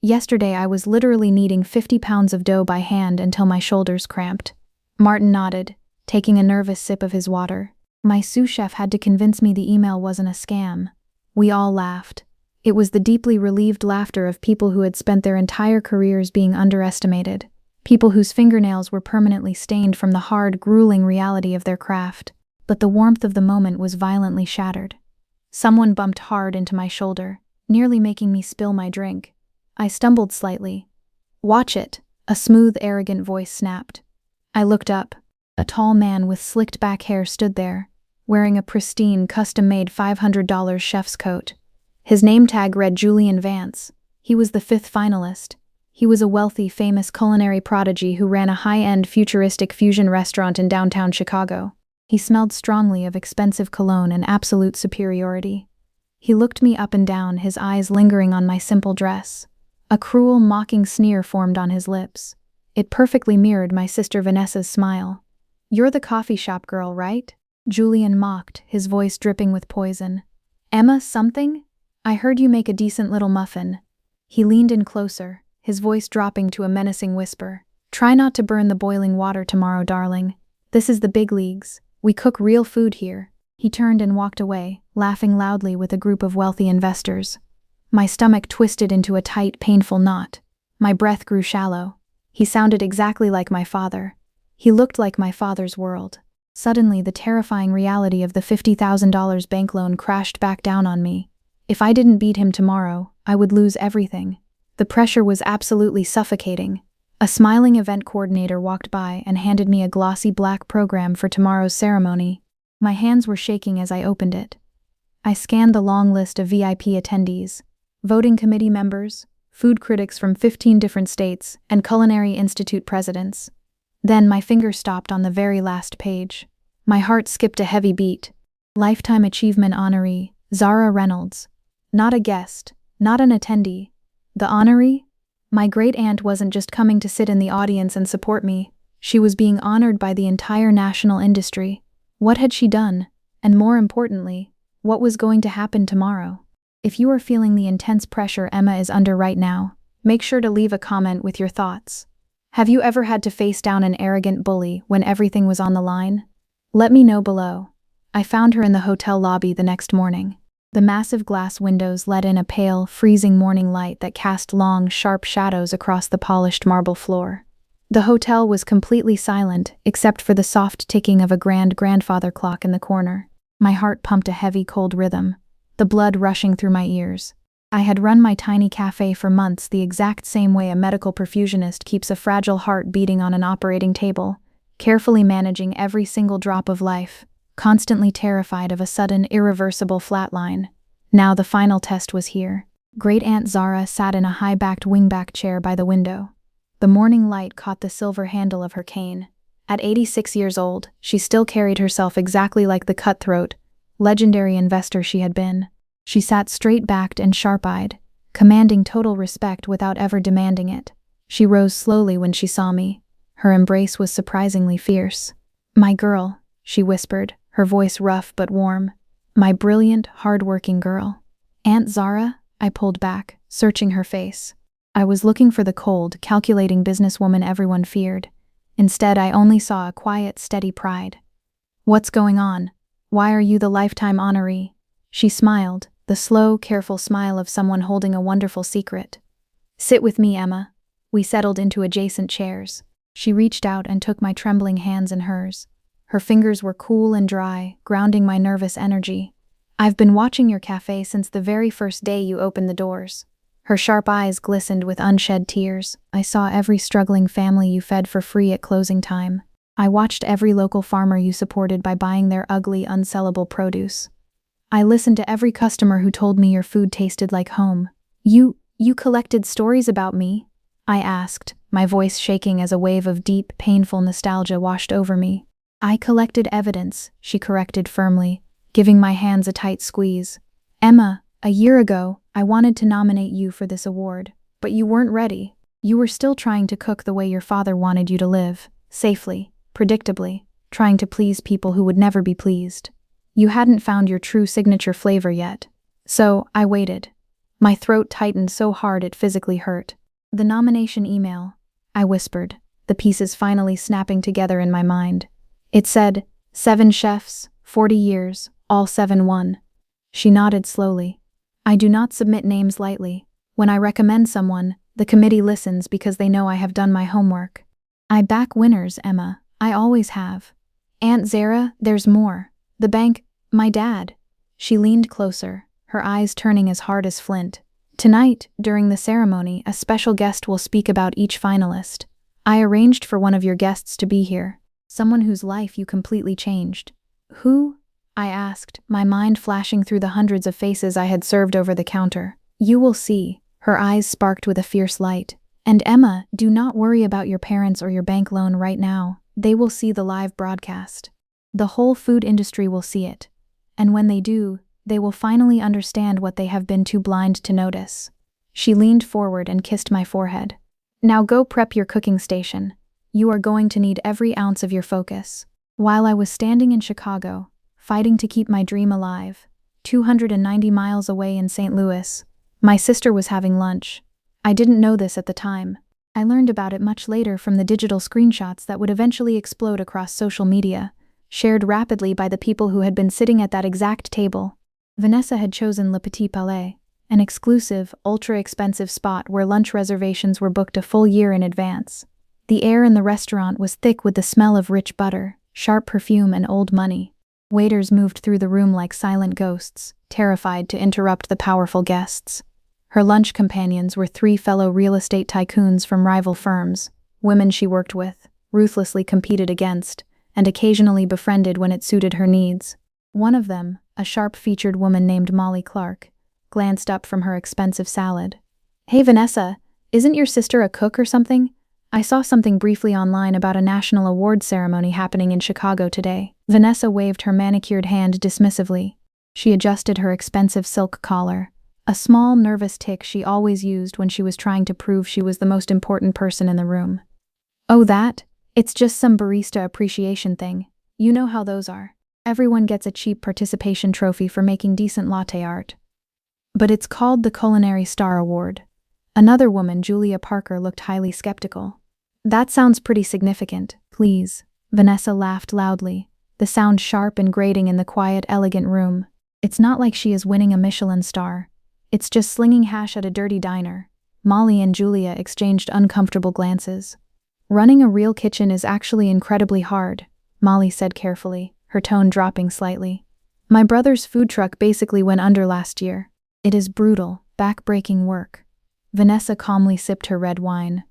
[SPEAKER 1] Yesterday I was literally kneading 50 pounds of dough by hand until my shoulders cramped. Martin nodded, taking a nervous sip of his water. My sous chef had to convince me the email wasn't a scam. We all laughed. It was the deeply relieved laughter of people who had spent their entire careers being underestimated. People whose fingernails were permanently stained from the hard, grueling reality of their craft. But the warmth of the moment was violently shattered. Someone bumped hard into my shoulder, nearly making me spill my drink. I stumbled slightly. Watch it, a smooth, arrogant voice snapped. I looked up. A tall man with slicked back hair stood there, wearing a pristine, custom-made $500 chef's coat. His name tag read Julian Vance. He was the 5th finalist. He was a wealthy, famous culinary prodigy who ran a high-end, futuristic fusion restaurant in downtown Chicago. He smelled strongly of expensive cologne and absolute superiority. He looked me up and down, his eyes lingering on my simple dress. A cruel, mocking sneer formed on his lips. It perfectly mirrored my sister Vanessa's smile. "You're the coffee shop girl, right?" Julian mocked, his voice dripping with poison. "Emma something? I heard you make a decent little muffin." He leaned in closer, his voice dropping to a menacing whisper. "Try not to burn the boiling water tomorrow, darling. This is the big leagues. We cook real food here." He turned and walked away, laughing loudly with a group of wealthy investors. My stomach twisted into a tight, painful knot. My breath grew shallow. He sounded exactly like my father. He looked like my father's world. Suddenly, the terrifying reality of the $50,000 bank loan crashed back down on me. If I didn't beat him tomorrow, I would lose everything. The pressure was absolutely suffocating. A smiling event coordinator walked by and handed me a glossy black program for tomorrow's ceremony. My hands were shaking as I opened it. I scanned the long list of VIP attendees, voting committee members, food critics from 15 different states, and Culinary Institute presidents. Then my finger stopped on the very last page. My heart skipped a heavy beat. Lifetime Achievement honoree, Zara Reynolds. Not a guest, not an attendee. The honoree? My great-aunt wasn't just coming to sit in the audience and support me. She was being honored by the entire national industry. What had she done? And more importantly, what was going to happen tomorrow? If you are feeling the intense pressure Emma is under right now, make sure to leave a comment with your thoughts. Have you ever had to face down an arrogant bully when everything was on the line? Let me know below. I found her in the hotel lobby the next morning. The massive glass windows let in a pale, freezing morning light that cast long, sharp shadows across the polished marble floor. The hotel was completely silent, except for the soft ticking of a grandfather clock in the corner. My heart pumped a heavy, cold rhythm, the blood rushing through my ears. I had run my tiny cafe for months the exact same way a medical perfusionist keeps a fragile heart beating on an operating table, carefully managing every single drop of life, constantly terrified of a sudden, irreversible flatline. Now the final test was here. Great-Aunt Zara sat in a high-backed wingback chair by the window. The morning light caught the silver handle of her cane. At 86 years old, she still carried herself exactly like the cutthroat, legendary investor she had been. She sat straight-backed and sharp-eyed, commanding total respect without ever demanding it. She rose slowly when she saw me. Her embrace was surprisingly fierce. "My girl," she whispered, her voice rough but warm. "My brilliant, hard-working girl." "Aunt Zara?" I pulled back, searching her face. I was looking for the cold, calculating businesswoman everyone feared. Instead, I only saw a quiet, steady pride. "What's going on? Why are you the lifetime honoree?" She smiled, the slow, careful smile of someone holding a wonderful secret. "Sit with me, Emma." We settled into adjacent chairs. She reached out and took my trembling hands in hers. Her fingers were cool and dry, grounding my nervous energy. "I've been watching your cafe since the very first day you opened the doors." Her sharp eyes glistened with unshed tears. "I saw every struggling family you fed for free at closing time. I watched every local farmer you supported by buying their ugly, unsellable produce. I listened to every customer who told me your food tasted like home." You collected stories about me?" I asked, my voice shaking as a wave of deep, painful nostalgia washed over me. "I collected evidence," she corrected firmly, giving my hands a tight squeeze. "Emma, a year ago, I wanted to nominate you for this award, but you weren't ready. You were still trying to cook the way your father wanted you to live, safely, predictably, trying to please people who would never be pleased. You hadn't found your true signature flavor yet. So, I waited." My throat tightened so hard it physically hurt. "The nomination email," I whispered, the pieces finally snapping together in my mind. It said, 7 chefs, 40 years, all 7 won. She nodded slowly. "I do not submit names lightly. When I recommend someone, the committee listens because they know I have done my homework. I back winners, Emma. I always have. Aunt Zara, there's more. The bank, my dad." She leaned closer, her eyes turning as hard as flint. "Tonight, during the ceremony, a special guest will speak about each finalist. I arranged for one of your guests to be here. Someone whose life you completely changed." "Who?" I asked, my mind flashing through the hundreds of faces I had served over the counter. "You will see." Her eyes sparked with a fierce light. "And Emma, do not worry about your parents or your bank loan right now. They will see the live broadcast. The whole food industry will see it. And when they do, they will finally understand what they have been too blind to notice." She leaned forward and kissed my forehead. "Now go prep your cooking station. You are going to need every ounce of your focus." While I was standing in Chicago, fighting to keep my dream alive, 290 miles away in St. Louis, my sister was having lunch. I didn't know this at the time. I learned about it much later from the digital screenshots that would eventually explode across social media, shared rapidly by the people who had been sitting at that exact table. Vanessa had chosen Le Petit Palais, an exclusive, ultra-expensive spot where lunch reservations were booked a full year in advance. The air in the restaurant was thick with the smell of rich butter, sharp perfume, and old money. Waiters moved through the room like silent ghosts, terrified to interrupt the powerful guests. Her lunch companions were 3 fellow real estate tycoons from rival firms, women she worked with, ruthlessly competed against, and occasionally befriended when it suited her needs. One of them, a sharp-featured woman named Molly Clark, glanced up from her expensive salad. "Hey Vanessa, isn't your sister a cook or something? I saw something briefly online about a national award ceremony happening in Chicago today." Vanessa waved her manicured hand dismissively. She adjusted her expensive silk collar, a small, nervous tick she always used when she was trying to prove she was the most important person in the room. "Oh that? It's just some barista appreciation thing. You know how those are. Everyone gets a cheap participation trophy for making decent latte art. But it's called the Culinary Star Award." Another woman, Julia Parker, looked highly skeptical. "That sounds pretty significant." "Please." Vanessa laughed loudly, the sound sharp and grating in the quiet, elegant room. "It's not like she is winning a Michelin star. It's just slinging hash at a dirty diner." Molly and Julia exchanged uncomfortable glances. "Running a real kitchen is actually incredibly hard," Molly said carefully, her tone dropping slightly. "My brother's food truck basically went under last year. It is brutal, back-breaking work." Vanessa calmly sipped her red wine.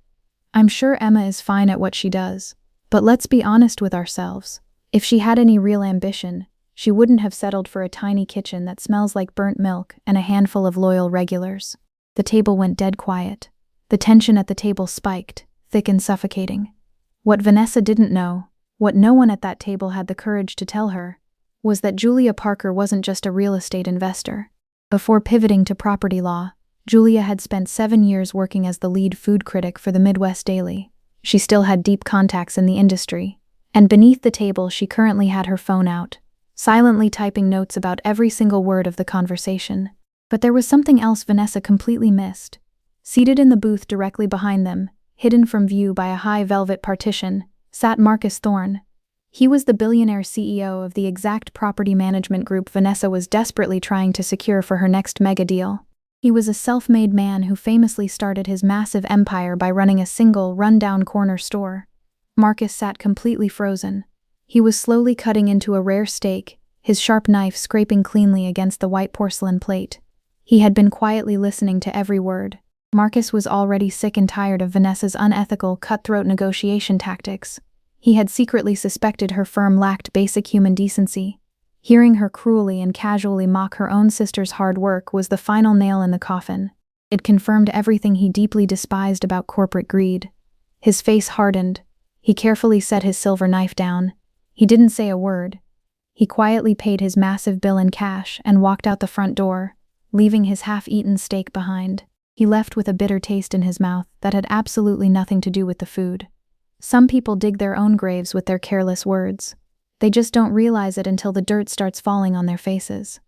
[SPEAKER 1] "I'm sure Emma is fine at what she does, but let's be honest with ourselves. If she had any real ambition, she wouldn't have settled for a tiny kitchen that smells like burnt milk and a handful of loyal regulars." The table went dead quiet. The tension at the table spiked, thick and suffocating. What Vanessa didn't know, what no one at that table had the courage to tell her, was that Julia Parker wasn't just a real estate investor. Before pivoting to property law, Julia had spent 7 years working as the lead food critic for the Midwest Daily. She still had deep contacts in the industry, and beneath the table she currently had her phone out, silently typing notes about every single word of the conversation. But there was something else Vanessa completely missed. Seated in the booth directly behind them, hidden from view by a high velvet partition, sat Marcus Thorne. He was the billionaire CEO of the exact property management group Vanessa was desperately trying to secure for her next mega deal. He was a self-made man who famously started his massive empire by running a single, run-down corner store. Marcus sat completely frozen. He was slowly cutting into a rare steak, his sharp knife scraping cleanly against the white porcelain plate. He had been quietly listening to every word. Marcus was already sick and tired of Vanessa's unethical, cutthroat negotiation tactics. He had secretly suspected her firm lacked basic human decency. Hearing her cruelly and casually mock her own sister's hard work was the final nail in the coffin. It confirmed everything he deeply despised about corporate greed. His face hardened. He carefully set his silver knife down. He didn't say a word. He quietly paid his massive bill in cash and walked out the front door, leaving his half-eaten steak behind. He left with a bitter taste in his mouth that had absolutely nothing to do with the food. Some people dig their own graves with their careless words. They just don't realize it until the dirt starts falling on their faces.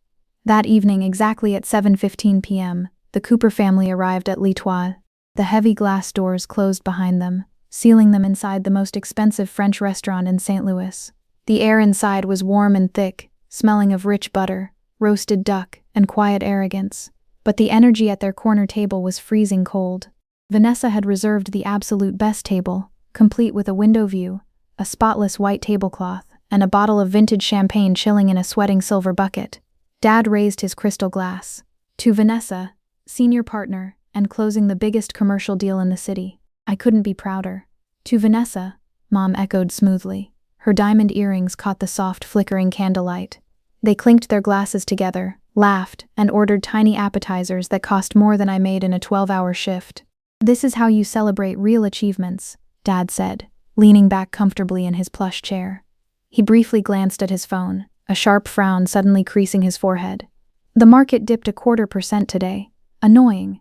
[SPEAKER 1] That evening, exactly at 7:15 p.m., the Cooper family arrived at L'Etoile. The heavy glass doors closed behind them, sealing them inside the most expensive French restaurant in St. Louis. The air inside was warm and thick, smelling of rich butter, roasted duck, and quiet arrogance. But the energy at their corner table was freezing cold. Vanessa had reserved the absolute best table, complete with a window view, a spotless white tablecloth, and a bottle of vintage champagne chilling in a sweating silver bucket. Dad raised his crystal glass. "To Vanessa, senior partner, and closing the biggest commercial deal in the city. I couldn't be prouder." "To Vanessa," Mom echoed smoothly. Her diamond earrings caught the soft, flickering candlelight. They clinked their glasses together, laughed, and ordered tiny appetizers that cost more than I made in a 12-hour shift. "This is how you celebrate real achievements," Dad said, leaning back comfortably in his plush chair. He briefly glanced at his phone, a sharp frown suddenly creasing his forehead. The market dipped 0.25% today. Annoying.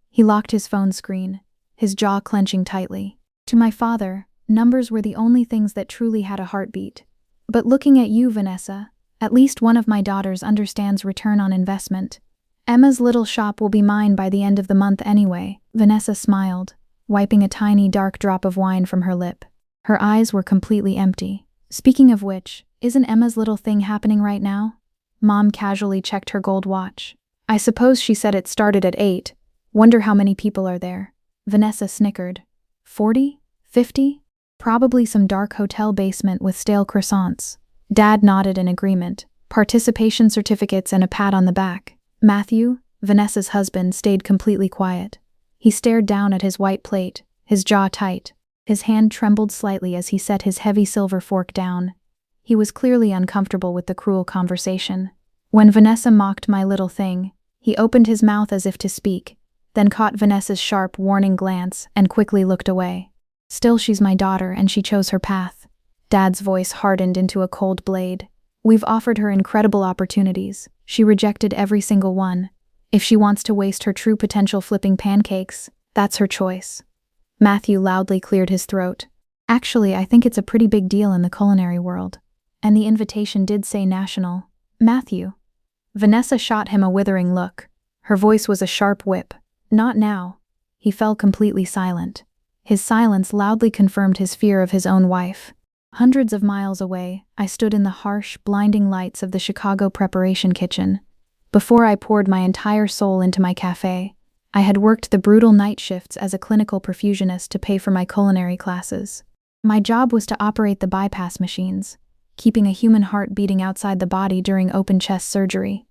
[SPEAKER 1] He locked his phone screen, his jaw clenching tightly. "To my father, numbers were the only things that truly had a heartbeat. But looking at you, Vanessa, at least one of my daughters understands return on investment. Emma's little shop will be mine by the end of the month anyway." Vanessa smiled, wiping a tiny dark drop of wine from her lip. Her eyes were completely empty. "Speaking of which, isn't Emma's little thing happening right now?" Mom casually checked her gold watch. "I suppose she said it started at 8. Wonder how many people are there." Vanessa snickered. 40? 50? Probably some dark hotel basement with stale croissants. Dad nodded in agreement. Participation certificates and a pat on the back. Matthew, Vanessa's husband, stayed completely quiet. He stared down at his white plate, his jaw tight. His hand trembled slightly as he set his heavy silver fork down. He was clearly uncomfortable with the cruel conversation. When Vanessa mocked my little thing, he opened his mouth as if to speak, then caught Vanessa's sharp, warning glance and quickly looked away. Still, she's my daughter and she chose her path. Dad's voice hardened into a cold blade. We've offered her incredible opportunities. She rejected every single one. If she wants to waste her true potential flipping pancakes, that's her choice. Matthew loudly cleared his throat. Actually, I think it's a pretty big deal in the culinary world. And the invitation did say national. Matthew. Vanessa shot him a withering look. Her voice was a sharp whip. Not now. He fell completely silent. His silence loudly confirmed his fear of his own wife. Hundreds of miles away, I stood in the harsh, blinding lights of the Chicago preparation kitchen. Before I poured my entire soul into my cafe, I had worked the brutal night shifts as a clinical perfusionist to pay for my culinary classes. My job was to operate the bypass machines, keeping a human heart beating outside the body during open-chest surgery.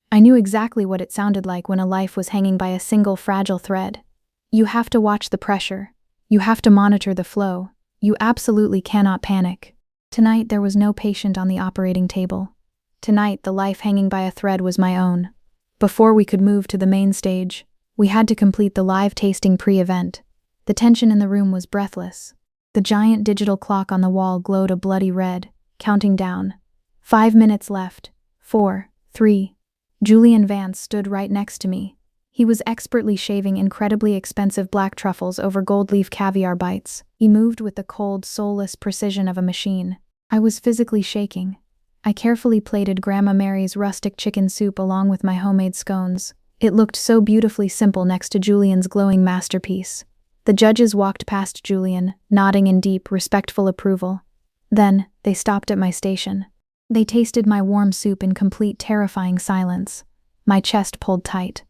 [SPEAKER 1] I knew exactly what it sounded like when a life was hanging by a single fragile thread. You have to watch the pressure. You have to monitor the flow. You absolutely cannot panic. Tonight there was no patient on the operating table. Tonight the life hanging by a thread was my own. Before we could move to the main stage, we had to complete the live tasting pre-event. The tension in the room was breathless. The giant digital clock on the wall glowed a bloody red, counting down. 5 minutes left. 4, 3. Julian Vance stood right next to me. He was expertly shaving incredibly expensive black truffles over gold leaf caviar bites. He moved with the cold, soulless precision of a machine. I was physically shaking. I carefully plated Grandma Mary's rustic chicken soup along with my homemade scones. It looked so beautifully simple next to Julian's glowing masterpiece. The judges walked past Julian, nodding in deep, respectful approval. Then, they stopped at my station. They tasted my warm soup in complete, terrifying silence. My chest pulled tight.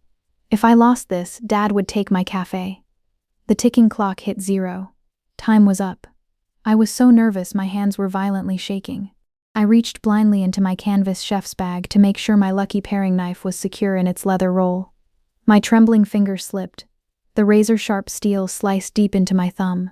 [SPEAKER 1] If I lost this, Dad would take my cafe. The ticking clock hit 0. Time was up. I was so nervous my hands were violently shaking. I reached blindly into my canvas chef's bag to make sure my lucky paring knife was secure in its leather roll. My trembling fingers slipped. The razor-sharp steel sliced deep into my thumb.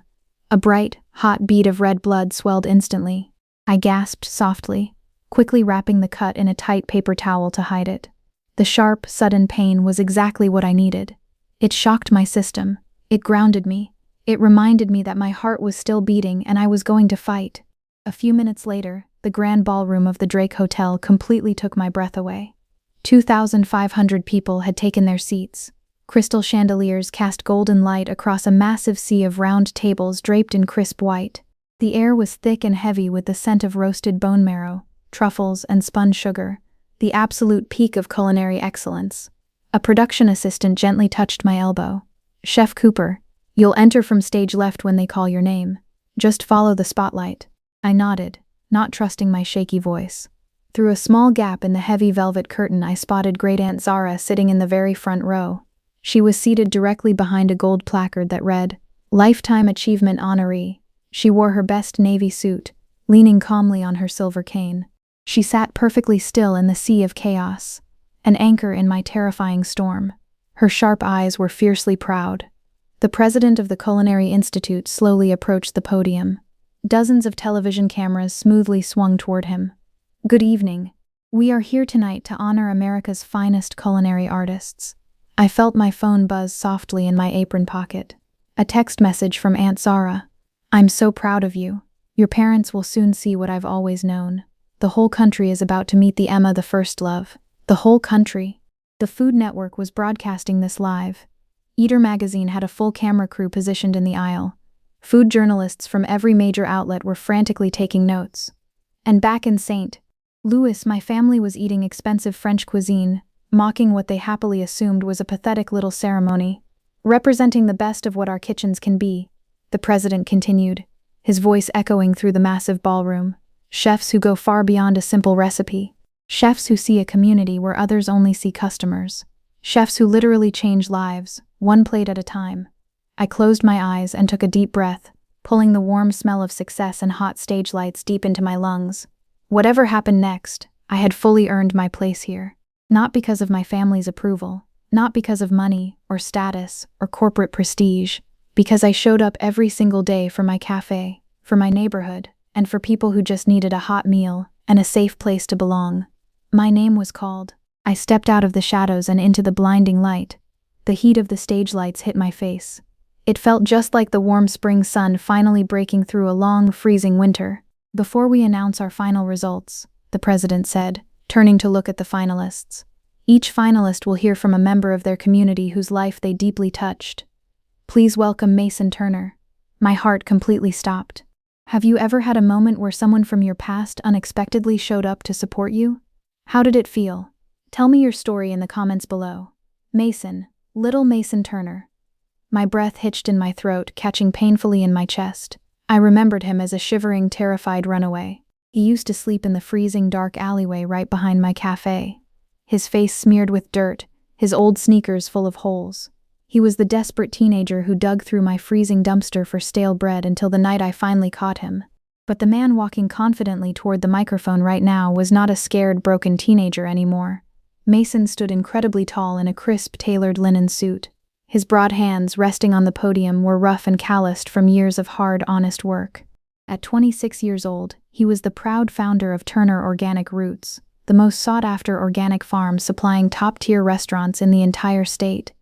[SPEAKER 1] A bright, hot bead of red blood swelled instantly. I gasped softly, quickly wrapping the cut in a tight paper towel to hide it. The sharp, sudden pain was exactly what I needed. It shocked my system. It grounded me. It reminded me that my heart was still beating and I was going to fight. A few minutes later, the grand ballroom of the Drake Hotel completely took my breath away. 2,500 people had taken their seats. Crystal chandeliers cast golden light across a massive sea of round tables draped in crisp white. The air was thick and heavy with the scent of roasted bone marrow, truffles, and spun sugar. The absolute peak of culinary excellence. A production assistant gently touched my elbow. "Chef Cooper, you'll enter from stage left when they call your name. Just follow the spotlight." I nodded, not trusting my shaky voice. Through a small gap in the heavy velvet curtain I spotted Great-Aunt Zara sitting in the very front row. She was seated directly behind a gold placard that read, "Lifetime Achievement Honoree." She wore her best navy suit, leaning calmly on her silver cane. She sat perfectly still in the sea of chaos, an anchor in my terrifying storm. Her sharp eyes were fiercely proud. The president of the Culinary Institute slowly approached the podium. Dozens of television cameras smoothly swung toward him. "Good evening. We are here tonight to honor America's finest culinary artists." I felt my phone buzz softly in my apron pocket. A text message from Aunt Zara. "I'm so proud of you. Your parents will soon see what I've always known. The whole country is about to meet the Emma the First Love." The whole country. The Food Network was broadcasting this live. Eater magazine had a full camera crew positioned in the aisle. Food journalists from every major outlet were frantically taking notes. And back in St. Louis, my family was eating expensive French cuisine, mocking what they happily assumed was a pathetic little ceremony. "Representing the best of what our kitchens can be," the president continued, his voice echoing through the massive ballroom. "Chefs who go far beyond a simple recipe. Chefs who see a community where others only see customers. Chefs who literally change lives, one plate at a time." I closed my eyes and took a deep breath, pulling the warm smell of success and hot stage lights deep into my lungs. Whatever happened next, I had fully earned my place here. Not because of my family's approval, not because of money or status or corporate prestige, because I showed up every single day for my cafe, for my neighborhood, and for people who just needed a hot meal and a safe place to belong. My name was called. I stepped out of the shadows and into the blinding light. The heat of the stage lights hit my face. It felt just like the warm spring sun finally breaking through a long, freezing winter. "Before we announce our final results," the president said, turning to look at the finalists. "Each finalist will hear from a member of their community whose life they deeply touched. Please welcome Mason Turner." My heart completely stopped. Have you ever had a moment where someone from your past unexpectedly showed up to support you? How did it feel? Tell me your story in the comments below. Mason, little Mason Turner. My breath hitched in my throat, catching painfully in my chest. I remembered him as a shivering, terrified runaway. He used to sleep in the freezing, dark alleyway right behind my cafe. His face smeared with dirt, his old sneakers full of holes. He was the desperate teenager who dug through my freezing dumpster for stale bread until the night I finally caught him. But the man walking confidently toward the microphone right now was not a scared, broken teenager anymore. Mason stood incredibly tall in a crisp, tailored linen suit. His broad hands, resting on the podium, were rough and calloused from years of hard, honest work. At 26 years old, he was the proud founder of Turner Organic Roots, the most sought-after organic farm supplying top-tier restaurants in the entire state.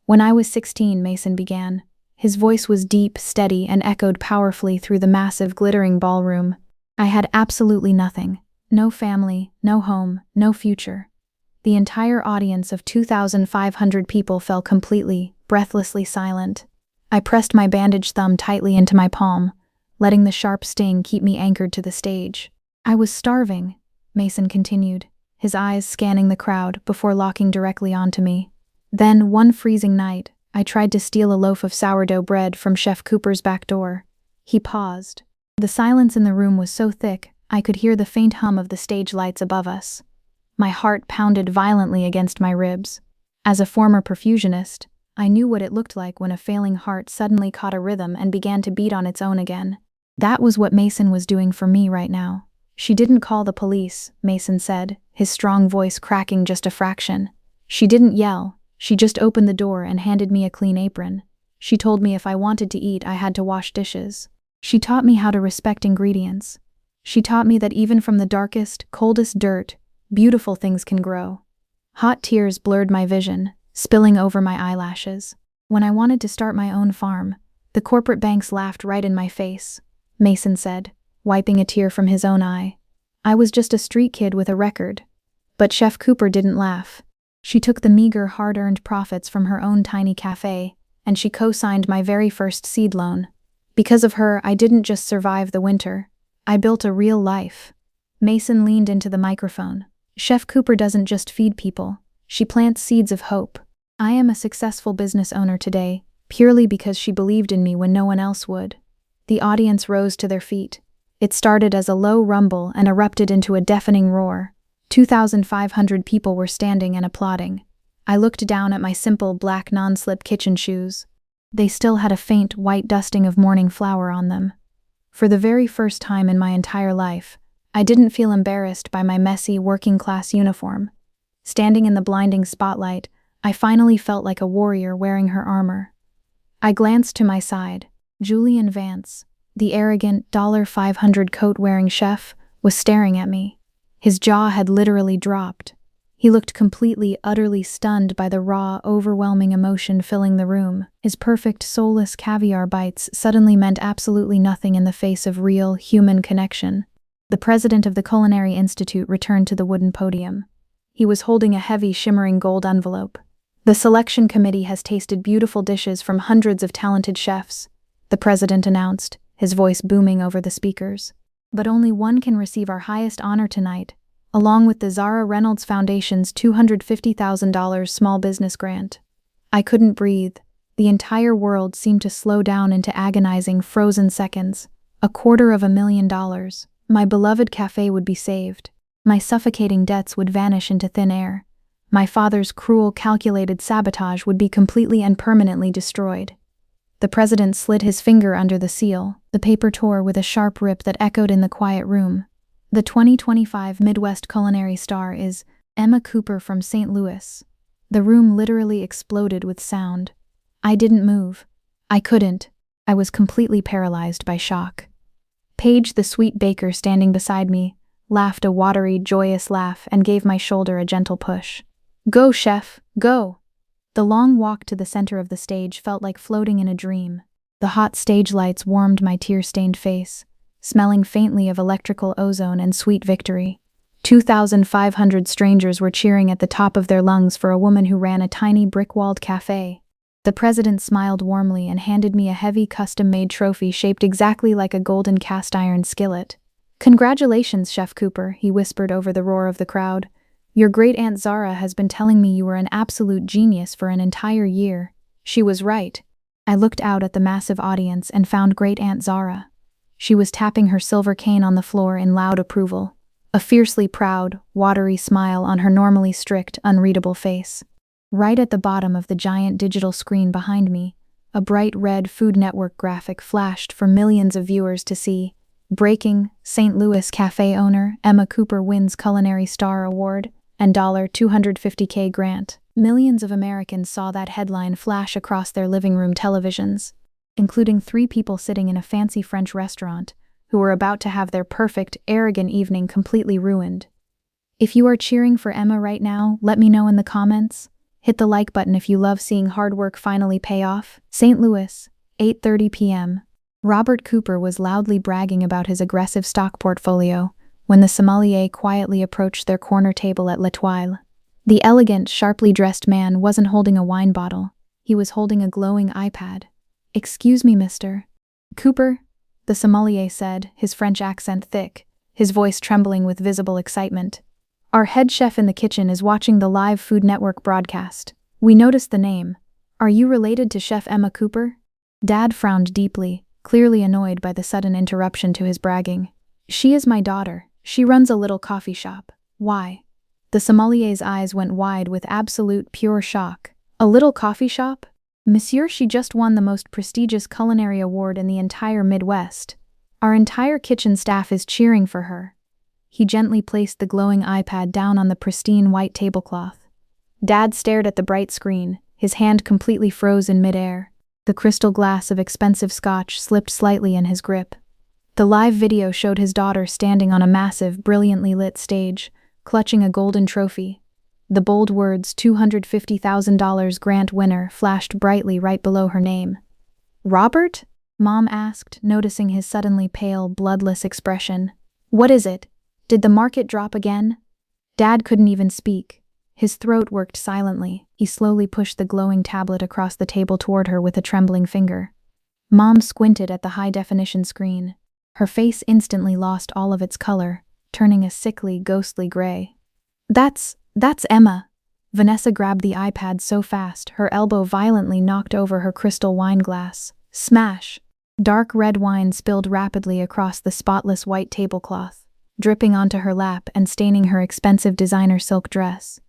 [SPEAKER 1] "When I was 16, Mason began. His voice was deep, steady, and echoed powerfully through the massive, glittering ballroom. I had absolutely nothing. No family, no home, no future. The entire audience of 2,500 people fell completely, breathlessly silent. I pressed my bandaged thumb tightly into my palm, letting the sharp sting keep me anchored to the stage. I was starving," Mason continued, his eyes scanning the crowd before locking directly onto me. "Then, one freezing night, I tried to steal a loaf of sourdough bread from Chef Cooper's back door." He paused. The silence in the room was so thick, I could hear the faint hum of the stage lights above us. My heart pounded violently against my ribs. As a former perfusionist, I knew what it looked like when a failing heart suddenly caught a rhythm and began to beat on its own again. That was what Mason was doing for me right now. "She didn't call the police," Mason said, his strong voice cracking just a fraction. "She didn't yell. She just opened the door and handed me a clean apron. She told me if I wanted to eat, I had to wash dishes. She taught me how to respect ingredients. She taught me that even from the darkest, coldest dirt, beautiful things can grow." Hot tears blurred my vision, spilling over my eyelashes. "When I wanted to start my own farm, the corporate banks laughed right in my face," Mason said, wiping a tear from his own eye. "I was just a street kid with a record. But Chef Cooper didn't laugh. She took the meager, hard-earned profits from her own tiny cafe, and she co-signed my very first seed loan. Because of her, I didn't just survive the winter. I built a real life." Mason leaned into the microphone. "Chef Cooper doesn't just feed people. She plants seeds of hope. I am a successful business owner today, purely because she believed in me when no one else would." The audience rose to their feet. It started as a low rumble and erupted into a deafening roar. 2,500 people were standing and applauding. I looked down at my simple black non-slip kitchen shoes. They still had a faint white dusting of morning flour on them. For the very first time in my entire life, I didn't feel embarrassed by my messy, working-class uniform. Standing in the blinding spotlight, I finally felt like a warrior wearing her armor. I glanced to my side. Julian Vance, the arrogant $500 coat-wearing chef, was staring at me. His jaw had literally dropped. He looked completely, utterly stunned by the raw, overwhelming emotion filling the room. His perfect, soulless caviar bites suddenly meant absolutely nothing in the face of real, human connection. The president of the Culinary Institute returned to the wooden podium. He was holding a heavy, shimmering gold envelope. "The selection committee has tasted beautiful dishes from hundreds of talented chefs," the president announced, his voice booming over the speakers. "But only one can receive our highest honor tonight, along with the Zara Reynolds Foundation's $250,000 small business grant." I couldn't breathe. The entire world seemed to slow down into agonizing, frozen seconds. $250,000. My beloved cafe would be saved. My suffocating debts would vanish into thin air. My father's cruel, calculated sabotage would be completely and permanently destroyed. The president slid his finger under the seal. The paper tore with a sharp rip that echoed in the quiet room. "The 2025 Midwest Culinary Star is Emma Cooper from St. Louis." The room literally exploded with sound. I didn't move. I couldn't. I was completely paralyzed by shock. Paige, the sweet baker standing beside me, laughed a watery, joyous laugh and gave my shoulder a gentle push. Go, chef, go! The long walk to the center of the stage felt like floating in a dream. The hot stage lights warmed my tear-stained face, smelling faintly of electrical ozone and sweet victory. 2,500 strangers were cheering at the top of their lungs for a woman who ran a tiny brick-walled cafe. The president smiled warmly and handed me a heavy custom-made trophy shaped exactly like a golden cast-iron skillet. Congratulations, Chef Cooper, he whispered over the roar of the crowd. Your great-aunt Zara has been telling me you were an absolute genius for an entire year. She was right. I looked out at the massive audience and found great-aunt Zara. She was tapping her silver cane on the floor in loud approval, a fiercely proud, watery smile on her normally strict, unreadable face. Right at the bottom of the giant digital screen behind me, a bright red Food Network graphic flashed for millions of viewers to see. Breaking, St. Louis cafe owner Emma Cooper wins Culinary Star Award and $250K grant. Millions of Americans saw that headline flash across their living room televisions, including 3 people sitting in a fancy French restaurant who were about to have their perfect, arrogant evening completely ruined. If you are cheering for Emma right now, let me know in the comments. Hit the like button if you love seeing hard work finally pay off. St. Louis, 8:30 p.m. Robert Cooper was loudly bragging about his aggressive stock portfolio when the sommelier quietly approached their corner table at L'Etoile. The elegant, sharply dressed man wasn't holding a wine bottle. He was holding a glowing iPad. Excuse me, Mr. Cooper, the sommelier said, his French accent thick, his voice trembling with visible excitement. Our head chef in the kitchen is watching the live Food Network broadcast. We noticed the name. Are you related to Chef Emma Cooper? Dad frowned deeply, clearly annoyed by the sudden interruption to his bragging. She is my daughter. She runs a little coffee shop. Why? The sommelier's eyes went wide with absolute, pure shock. A little coffee shop? Monsieur, she just won the most prestigious culinary award in the entire Midwest. Our entire kitchen staff is cheering for her. He gently placed the glowing iPad down on the pristine white tablecloth. Dad stared at the bright screen, his hand completely froze in midair. The crystal glass of expensive scotch slipped slightly in his grip. The live video showed his daughter standing on a massive, brilliantly lit stage, clutching a golden trophy. The bold words $250,000 grant winner flashed brightly right below her name. Robert? Mom asked, noticing his suddenly pale, bloodless expression. What is it? Did the market drop again? Dad couldn't even speak. His throat worked silently. He slowly pushed the glowing tablet across the table toward her with a trembling finger. Mom squinted at the high-definition screen. Her face instantly lost all of its color, turning a sickly, ghostly gray. That's Emma. Vanessa grabbed the iPad so fast, her elbow violently knocked over her crystal wine glass. Smash! Dark red wine spilled rapidly across the spotless white tablecloth, dripping onto her lap and staining her expensive designer silk dress.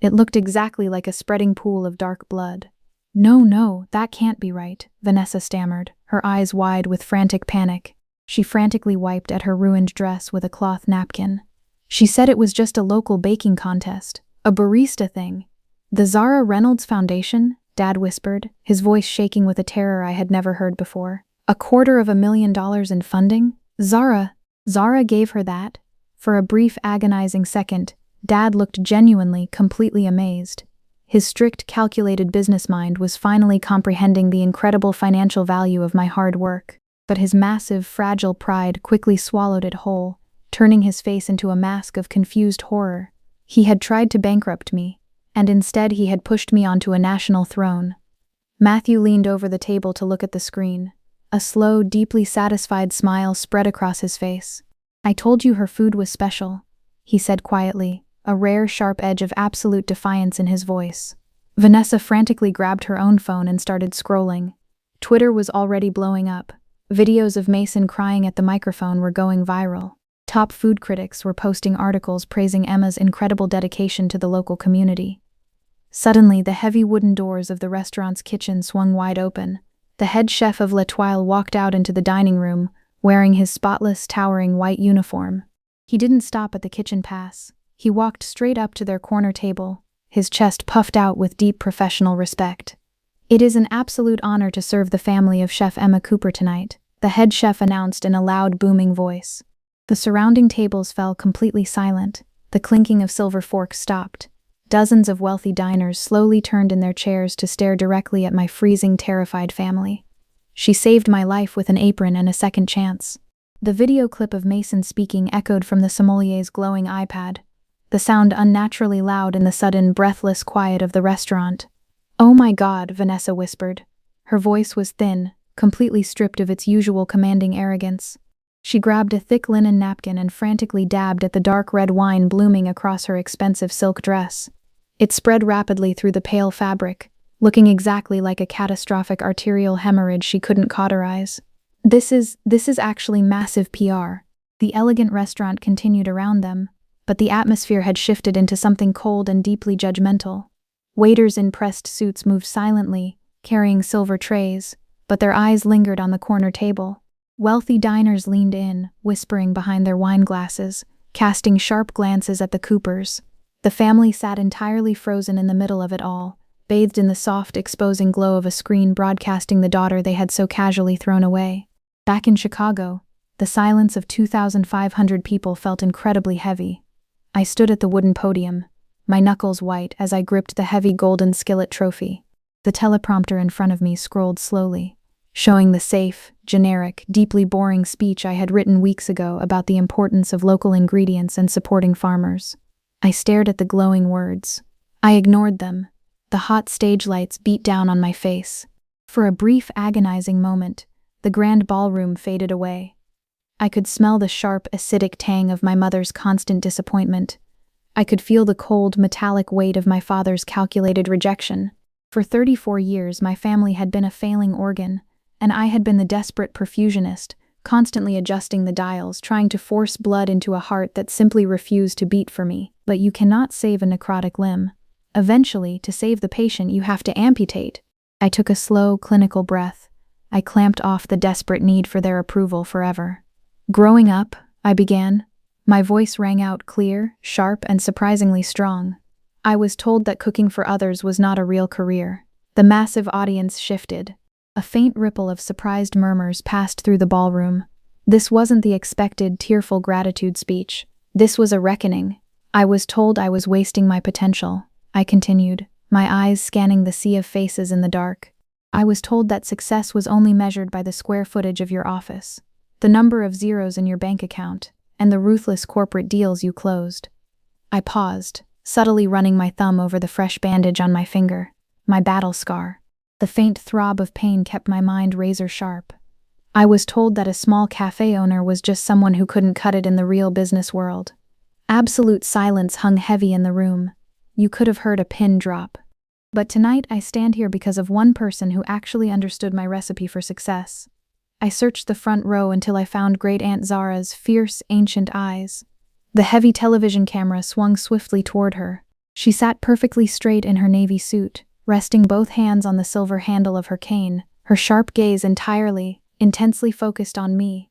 [SPEAKER 1] It looked exactly like a spreading pool of dark blood. No, that can't be right, Vanessa stammered, her eyes wide with frantic panic. She frantically wiped at her ruined dress with a cloth napkin. She said it was just a local baking contest, a barista thing. The Zara Reynolds Foundation? Dad whispered, his voice shaking with a terror I had never heard before. $250,000 in funding? Zara gave her that? For a brief, agonizing second, Dad looked genuinely, completely amazed. His strict, calculated business mind was finally comprehending the incredible financial value of my hard work. But his massive, fragile pride quickly swallowed it whole, turning his face into a mask of confused horror. He had tried to bankrupt me, and instead he had pushed me onto a national throne. Matthew leaned over the table to look at the screen. A slow, deeply satisfied smile spread across his face. I told you her food was special, he said quietly, a rare, sharp edge of absolute defiance in his voice. Vanessa frantically grabbed her own phone and started scrolling. Twitter was already blowing up. Videos of Mason crying at the microphone were going viral. Top food critics were posting articles praising Emma's incredible dedication to the local community. Suddenly, the heavy wooden doors of the restaurant's kitchen swung wide open. The head chef of L'Etoile walked out into the dining room, wearing his spotless, towering white uniform. He didn't stop at the kitchen pass. He walked straight up to their corner table, his chest puffed out with deep professional respect. It is an absolute honor to serve the family of Chef Emma Cooper tonight, the head chef announced in a loud, booming voice. The surrounding tables fell completely silent. The clinking of silver forks stopped. Dozens of wealthy diners slowly turned in their chairs to stare directly at my freezing, terrified family. She saved my life with an apron and a second chance. The video clip of Mason speaking echoed from the sommelier's glowing iPad, the sound unnaturally loud in the sudden, breathless quiet of the restaurant. "Oh my God," Vanessa whispered. Her voice was thin, completely stripped of its usual commanding arrogance. She grabbed a thick linen napkin and frantically dabbed at the dark red wine blooming across her expensive silk dress. It spread rapidly through the pale fabric, looking exactly like a catastrophic arterial hemorrhage she couldn't cauterize. This is actually massive PR. The elegant restaurant continued around them, but the atmosphere had shifted into something cold and deeply judgmental. Waiters in pressed suits moved silently, carrying silver trays, but their eyes lingered on the corner table. Wealthy diners leaned in, whispering behind their wine glasses, casting sharp glances at the Coopers. The family sat entirely frozen in the middle of it all, bathed in the soft, exposing glow of a screen broadcasting the daughter they had so casually thrown away. Back in Chicago, the silence of 2,500 people felt incredibly heavy. I stood at the wooden podium, my knuckles white as I gripped the heavy golden skillet trophy. The teleprompter in front of me scrolled slowly, showing the safe, generic, deeply boring speech I had written weeks ago about the importance of local ingredients and supporting farmers. I stared at the glowing words. I ignored them. The hot stage lights beat down on my face. For a brief, agonizing moment, the grand ballroom faded away. I could smell the sharp, acidic tang of my mother's constant disappointment. I could feel the cold, metallic weight of my father's calculated rejection. For 34 years, my family had been a failing organ, and I had been the desperate perfusionist, constantly adjusting the dials, trying to force blood into a heart that simply refused to beat for me. But you cannot save a necrotic limb. Eventually, to save the patient, you have to amputate. I took a slow, clinical breath. I clamped off the desperate need for their approval forever. "Growing up," I began. My voice rang out clear, sharp, and surprisingly strong. I was told that cooking for others was not a real career. The massive audience shifted. A faint ripple of surprised murmurs passed through the ballroom. This wasn't the expected, tearful gratitude speech. This was a reckoning. I was told I was wasting my potential. I continued, my eyes scanning the sea of faces in the dark. I was told that success was only measured by the square footage of your office, the number of zeros in your bank account, and the ruthless corporate deals you closed. I paused, subtly running my thumb over the fresh bandage on my finger, my battle scar. The faint throb of pain kept my mind razor sharp. I was told that a small cafe owner was just someone who couldn't cut it in the real business world. Absolute silence hung heavy in the room. You could have heard a pin drop. But tonight I stand here because of one person who actually understood my recipe for success. I searched the front row until I found Great Aunt Zara's fierce, ancient eyes. The heavy television camera swung swiftly toward her. She sat perfectly straight in her navy suit, resting both hands on the silver handle of her cane, her sharp gaze intensely focused on me.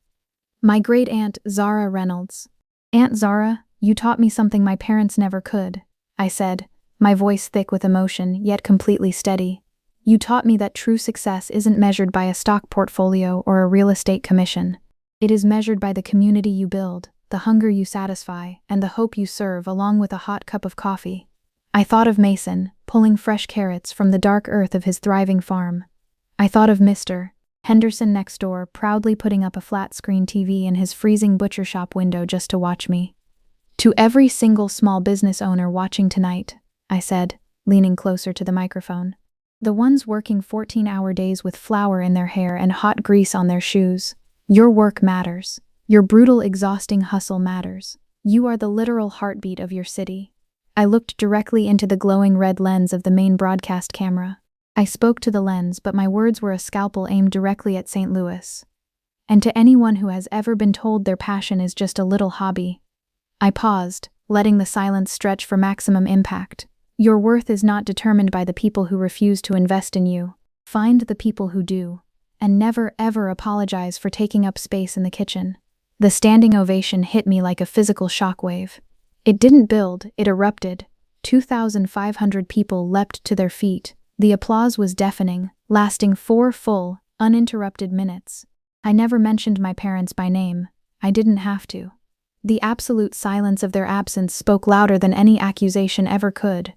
[SPEAKER 1] My great aunt, Zara Reynolds. "Aunt Zara, you taught me something my parents never could," I said, my voice thick with emotion, yet completely steady. "You taught me that true success isn't measured by a stock portfolio or a real estate commission. It is measured by the community you build, the hunger you satisfy, and the hope you serve, along with a hot cup of coffee." I thought of Mason, pulling fresh carrots from the dark earth of his thriving farm. I thought of Mr. Henderson next door, proudly putting up a flat-screen TV in his freezing butcher shop window just to watch me. "To every single small business owner watching tonight," I said, leaning closer to the microphone. "The ones working 14-hour days with flour in their hair and hot grease on their shoes. Your work matters. Your brutal, exhausting hustle matters. You are the literal heartbeat of your city." I looked directly into the glowing red lens of the main broadcast camera. I spoke to the lens, but my words were a scalpel aimed directly at St. Louis. And to anyone who has ever been told their passion is just a little hobby. I paused, letting the silence stretch for maximum impact. Your worth is not determined by the people who refuse to invest in you. Find the people who do, and never ever apologize for taking up space in the kitchen. The standing ovation hit me like a physical shockwave. It didn't build, it erupted. 2,500 people leapt to their feet. The applause was deafening, lasting 4 full, uninterrupted minutes. I never mentioned my parents by name. I didn't have to. The absolute silence of their absence spoke louder than any accusation ever could.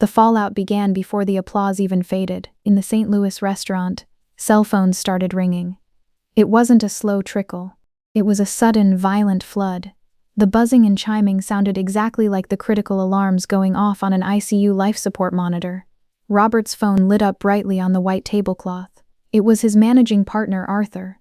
[SPEAKER 1] The fallout began before the applause even faded. In the St. Louis restaurant, cell phones started ringing. It wasn't a slow trickle. It was a sudden, violent flood. The buzzing and chiming sounded exactly like the critical alarms going off on an ICU life support monitor. Robert's phone lit up brightly on the white tablecloth. It was his managing partner, Arthur.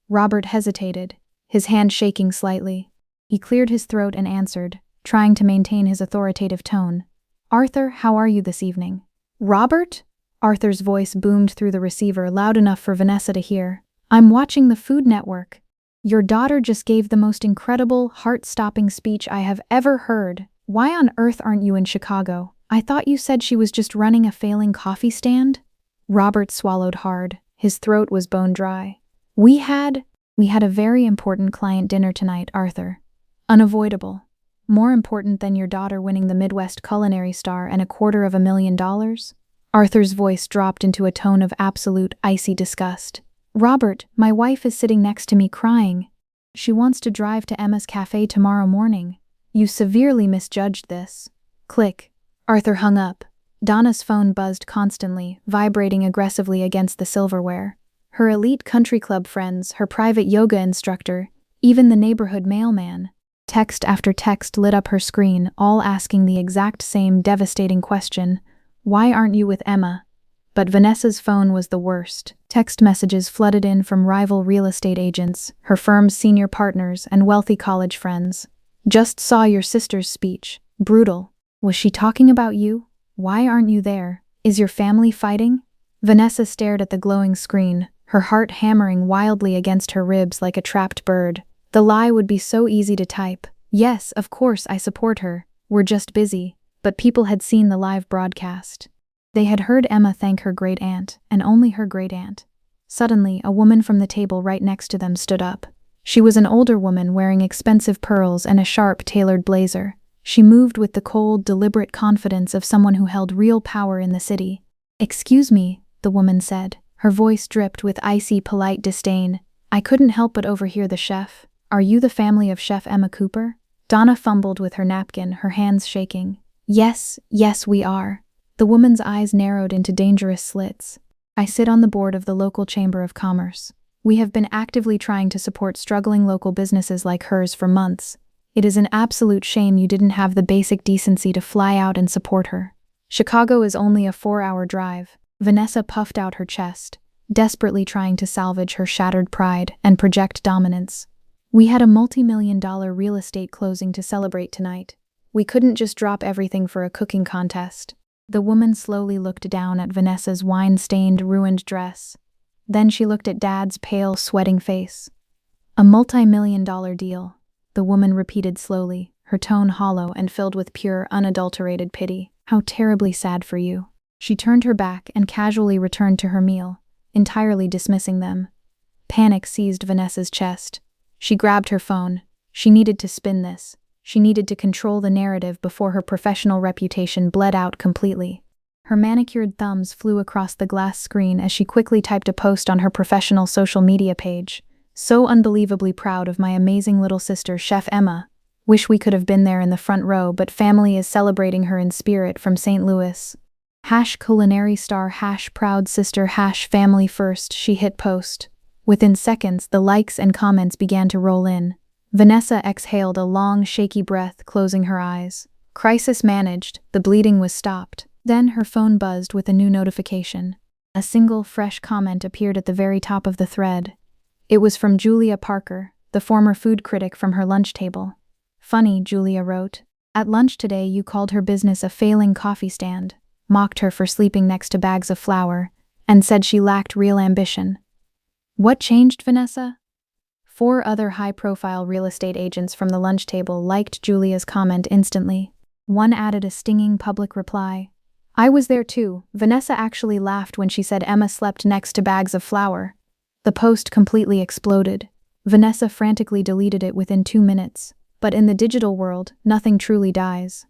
[SPEAKER 1] Robert hesitated, his hand shaking slightly. He cleared his throat and answered, trying to maintain his authoritative tone. "Arthur, how are you this evening?" "Robert?" Arthur's voice boomed through the receiver, loud enough for Vanessa to hear. "I'm watching the Food Network. Your daughter just gave the most incredible, heart-stopping speech I have ever heard. Why on earth aren't you in Chicago? I thought you said she was just running a failing coffee stand?" Robert swallowed hard. His throat was bone dry. We had a very important client dinner tonight, Arthur. Unavoidable. More important than your daughter winning the Midwest Culinary Star and $250,000? Arthur's voice dropped into a tone of absolute, icy disgust. "Robert, my wife is sitting next to me crying. She wants to drive to Emma's cafe tomorrow morning. You severely misjudged this." Click. Arthur hung up. Donna's phone buzzed constantly, vibrating aggressively against the silverware. Her elite country club friends, her private yoga instructor, even the neighborhood mailman. Text after text lit up her screen, all asking the exact same devastating question: "Why aren't you with Emma?" But Vanessa's phone was the worst. Text messages flooded in from rival real estate agents, her firm's senior partners, and wealthy college friends. "Just saw your sister's speech. Brutal. Was she talking about you? Why aren't you there? Is your family fighting?" Vanessa stared at the glowing screen, her heart hammering wildly against her ribs like a trapped bird. The lie would be so easy to type. "Yes, of course I support her. We're just busy." But people had seen the live broadcast. They had heard Emma thank her great-aunt, and only her great-aunt. Suddenly, a woman from the table right next to them stood up. She was an older woman wearing expensive pearls and a sharp, tailored blazer. She moved with the cold, deliberate confidence of someone who held real power in the city. "Excuse me," the woman said. Her voice dripped with icy, polite disdain. "I couldn't help but overhear the chef. Are you the family of Chef Emma Cooper?" Donna fumbled with her napkin, her hands shaking. Yes, we are." The woman's eyes narrowed into dangerous slits. "I sit on the board of the local Chamber of Commerce. We have been actively trying to support struggling local businesses like hers for months. It is an absolute shame you didn't have the basic decency to fly out and support her. Chicago is only a 4-hour drive." Vanessa puffed out her chest, desperately trying to salvage her shattered pride and project dominance. "We had a multi-million-dollar real estate closing to celebrate tonight. We couldn't just drop everything for a cooking contest." The woman slowly looked down at Vanessa's wine-stained, ruined dress. Then she looked at Dad's pale, sweating face. "A multi-million-dollar deal," the woman repeated slowly, her tone hollow and filled with pure, unadulterated pity. "How terribly sad for you." She turned her back and casually returned to her meal, entirely dismissing them. Panic seized Vanessa's chest. She grabbed her phone. She needed to spin this. She needed to control the narrative before her professional reputation bled out completely. Her manicured thumbs flew across the glass screen as she quickly typed a post on her professional social media page. "So unbelievably proud of my amazing little sister, Chef Emma. Wish we could have been there in the front row, but family is celebrating her in spirit from St. Louis. #culinary star #proud sister #family first." She hit post. Within seconds, the likes and comments began to roll in. Vanessa exhaled a long, shaky breath, closing her eyes. Crisis managed, the bleeding was stopped. Then her phone buzzed with a new notification. A single, fresh comment appeared at the very top of the thread. It was from Julia Parker, the former food critic from her lunch table. "Funny," Julia wrote. "At lunch today you called her business a failing coffee stand, mocked her for sleeping next to bags of flour, and said she lacked real ambition. What changed, Vanessa?" 4 other high-profile real estate agents from the lunch table liked Julia's comment instantly. One added a stinging public reply. "I was there too. Vanessa actually laughed when she said Emma slept next to bags of flour." The post completely exploded. Vanessa frantically deleted it within 2 minutes. But in the digital world, nothing truly dies.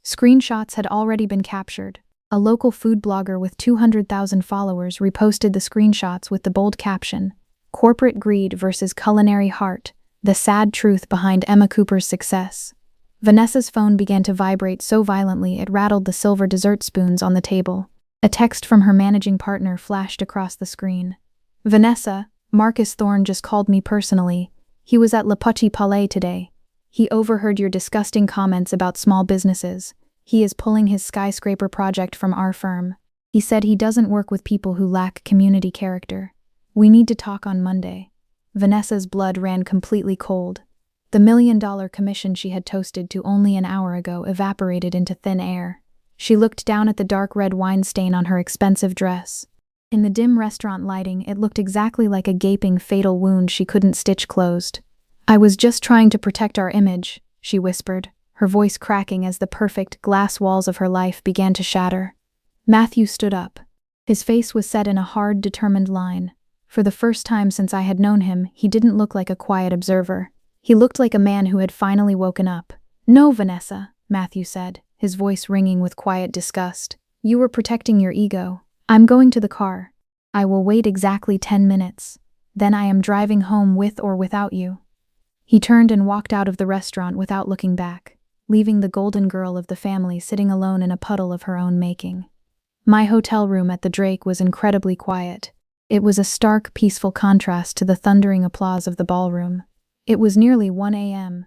[SPEAKER 1] Screenshots had already been captured. A local food blogger with 200,000 followers reposted the screenshots with the bold caption, Corporate greed versus culinary heart, the sad truth behind Emma Cooper's success. Vanessa's phone began to vibrate so violently it rattled the silver dessert spoons on the table. A text from her managing partner flashed across the screen. Vanessa, Marcus Thorne just called me personally. He was at Le Petit Palais today. He overheard your disgusting comments about small businesses. He is pulling his skyscraper project from our firm. He said he doesn't work with people who lack community character. We need to talk on Monday. Vanessa's blood ran completely cold. The $1 million commission she had toasted to only an hour ago evaporated into thin air. She looked down at the dark red wine stain on her expensive dress. In the dim restaurant lighting, it looked exactly like a gaping, fatal wound she couldn't stitch closed. I was just trying to protect our image, she whispered, her voice cracking as the perfect glass walls of her life began to shatter. Matthew stood up. His face was set in a hard, determined line. For the first time since I had known him, he didn't look like a quiet observer. He looked like a man who had finally woken up. No, Vanessa, Matthew said, his voice ringing with quiet disgust. You were protecting your ego. I'm going to the car. I will wait exactly 10 minutes. Then I am driving home with or without you. He turned and walked out of the restaurant without looking back, leaving the golden girl of the family sitting alone in a puddle of her own making. My hotel room at the Drake was incredibly quiet. It was a stark, peaceful contrast to the thundering applause of the ballroom. It was nearly 1 a.m.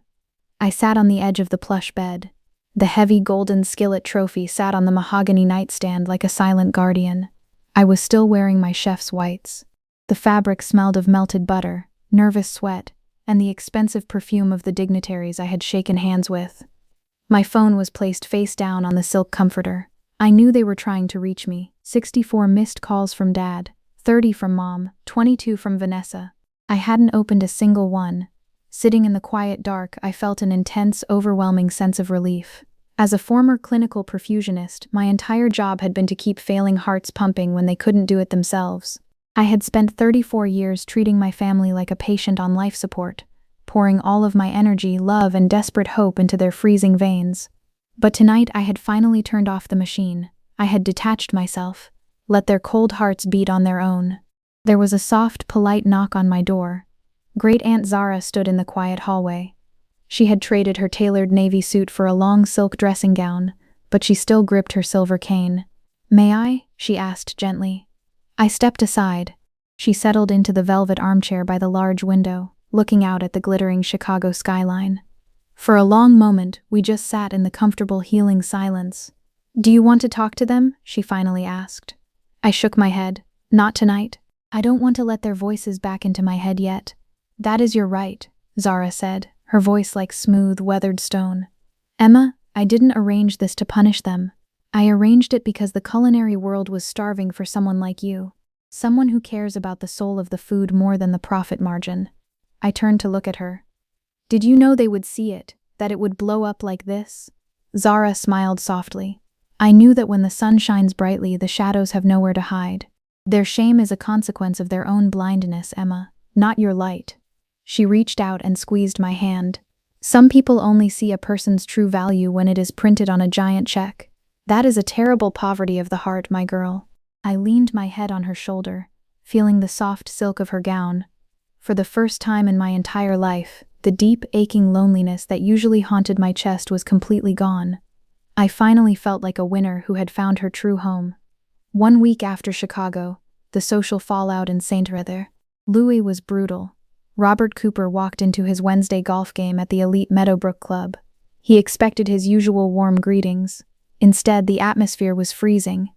[SPEAKER 1] I sat on the edge of the plush bed. The heavy golden skillet trophy sat on the mahogany nightstand like a silent guardian. I was still wearing my chef's whites. The fabric smelled of melted butter, nervous sweat, and the expensive perfume of the dignitaries I had shaken hands with. My phone was placed face down on the silk comforter. I knew they were trying to reach me. 64 missed calls from Dad, 30 from Mom, 22 from Vanessa. I hadn't opened a single one. Sitting in the quiet dark, I felt an intense, overwhelming sense of relief. As a former clinical perfusionist, my entire job had been to keep failing hearts pumping when they couldn't do it themselves. I had spent 34 years treating my family like a patient on life support, pouring all of my energy, love, and desperate hope into their freezing veins. But tonight I had finally turned off the machine. I had detached myself, let their cold hearts beat on their own. There was a soft, polite knock on my door. Great Aunt Zara stood in the quiet hallway. She had traded her tailored navy suit for a long silk dressing gown, but she still gripped her silver cane. "May I?" she asked gently. I stepped aside. She settled into the velvet armchair by the large window, looking out at the glittering Chicago skyline. For a long moment, we just sat in the comfortable, healing silence. "Do you want to talk to them?" she finally asked. I shook my head. "Not tonight. I don't want to let their voices back into my head yet." "That is your right," Zara said, her voice like smooth, weathered stone. "Emma, I didn't arrange this to punish them. I arranged it because the culinary world was starving for someone like you. Someone who cares about the soul of the food more than the profit margin." I turned to look at her. "Did you know they would see it, that it would blow up like this?" Zara smiled softly. "I knew that when the sun shines brightly, the shadows have nowhere to hide. Their shame is a consequence of their own blindness, Emma, not your light." She reached out and squeezed my hand. "Some people only see a person's true value when it is printed on a giant check. That is a terrible poverty of the heart, my girl." I leaned my head on her shoulder, feeling the soft silk of her gown. For the first time in my entire life, the deep, aching loneliness that usually haunted my chest was completely gone. I finally felt like a winner who had found her true home. 1 week after Chicago, the social fallout in St. Ruther. Louis was brutal. Robert Cooper walked into his Wednesday golf game at the elite Meadowbrook Club. He expected his usual warm greetings. Instead, the atmosphere was freezing.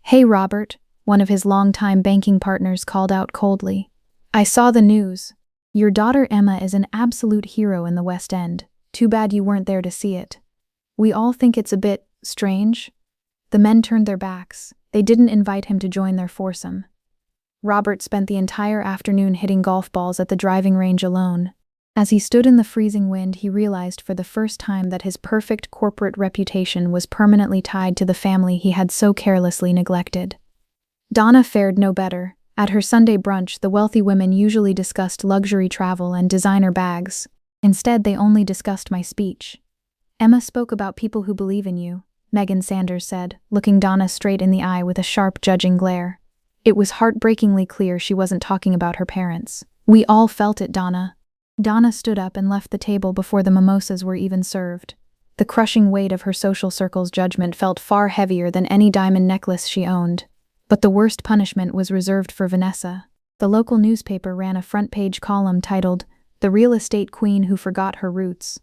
[SPEAKER 1] "Hey, Robert," one of his longtime banking partners called out coldly. "I saw the news. Your daughter Emma is an absolute hero in the West End. Too bad you weren't there to see it. We all think it's a bit strange." The men turned their backs. They didn't invite him to join their foursome. Robert spent the entire afternoon hitting golf balls at the driving range alone. As he stood in the freezing wind, he realized for the first time that his perfect corporate reputation was permanently tied to the family he had so carelessly neglected. Donna fared no better. At her Sunday brunch, the wealthy women usually discussed luxury travel and designer bags. Instead, they only discussed my speech. "Emma spoke about people who believe in you," Megan Sanders said, looking Donna straight in the eye with a sharp, judging glare. It was heartbreakingly clear she wasn't talking about her parents. We all felt it, Donna. Donna stood up and left the table before the mimosas were even served. The crushing weight of her social circle's judgment felt far heavier than any diamond necklace she owned. But the worst punishment was reserved for Vanessa. The local newspaper ran a front-page column titled, "The Real Estate Queen Who Forgot Her Roots."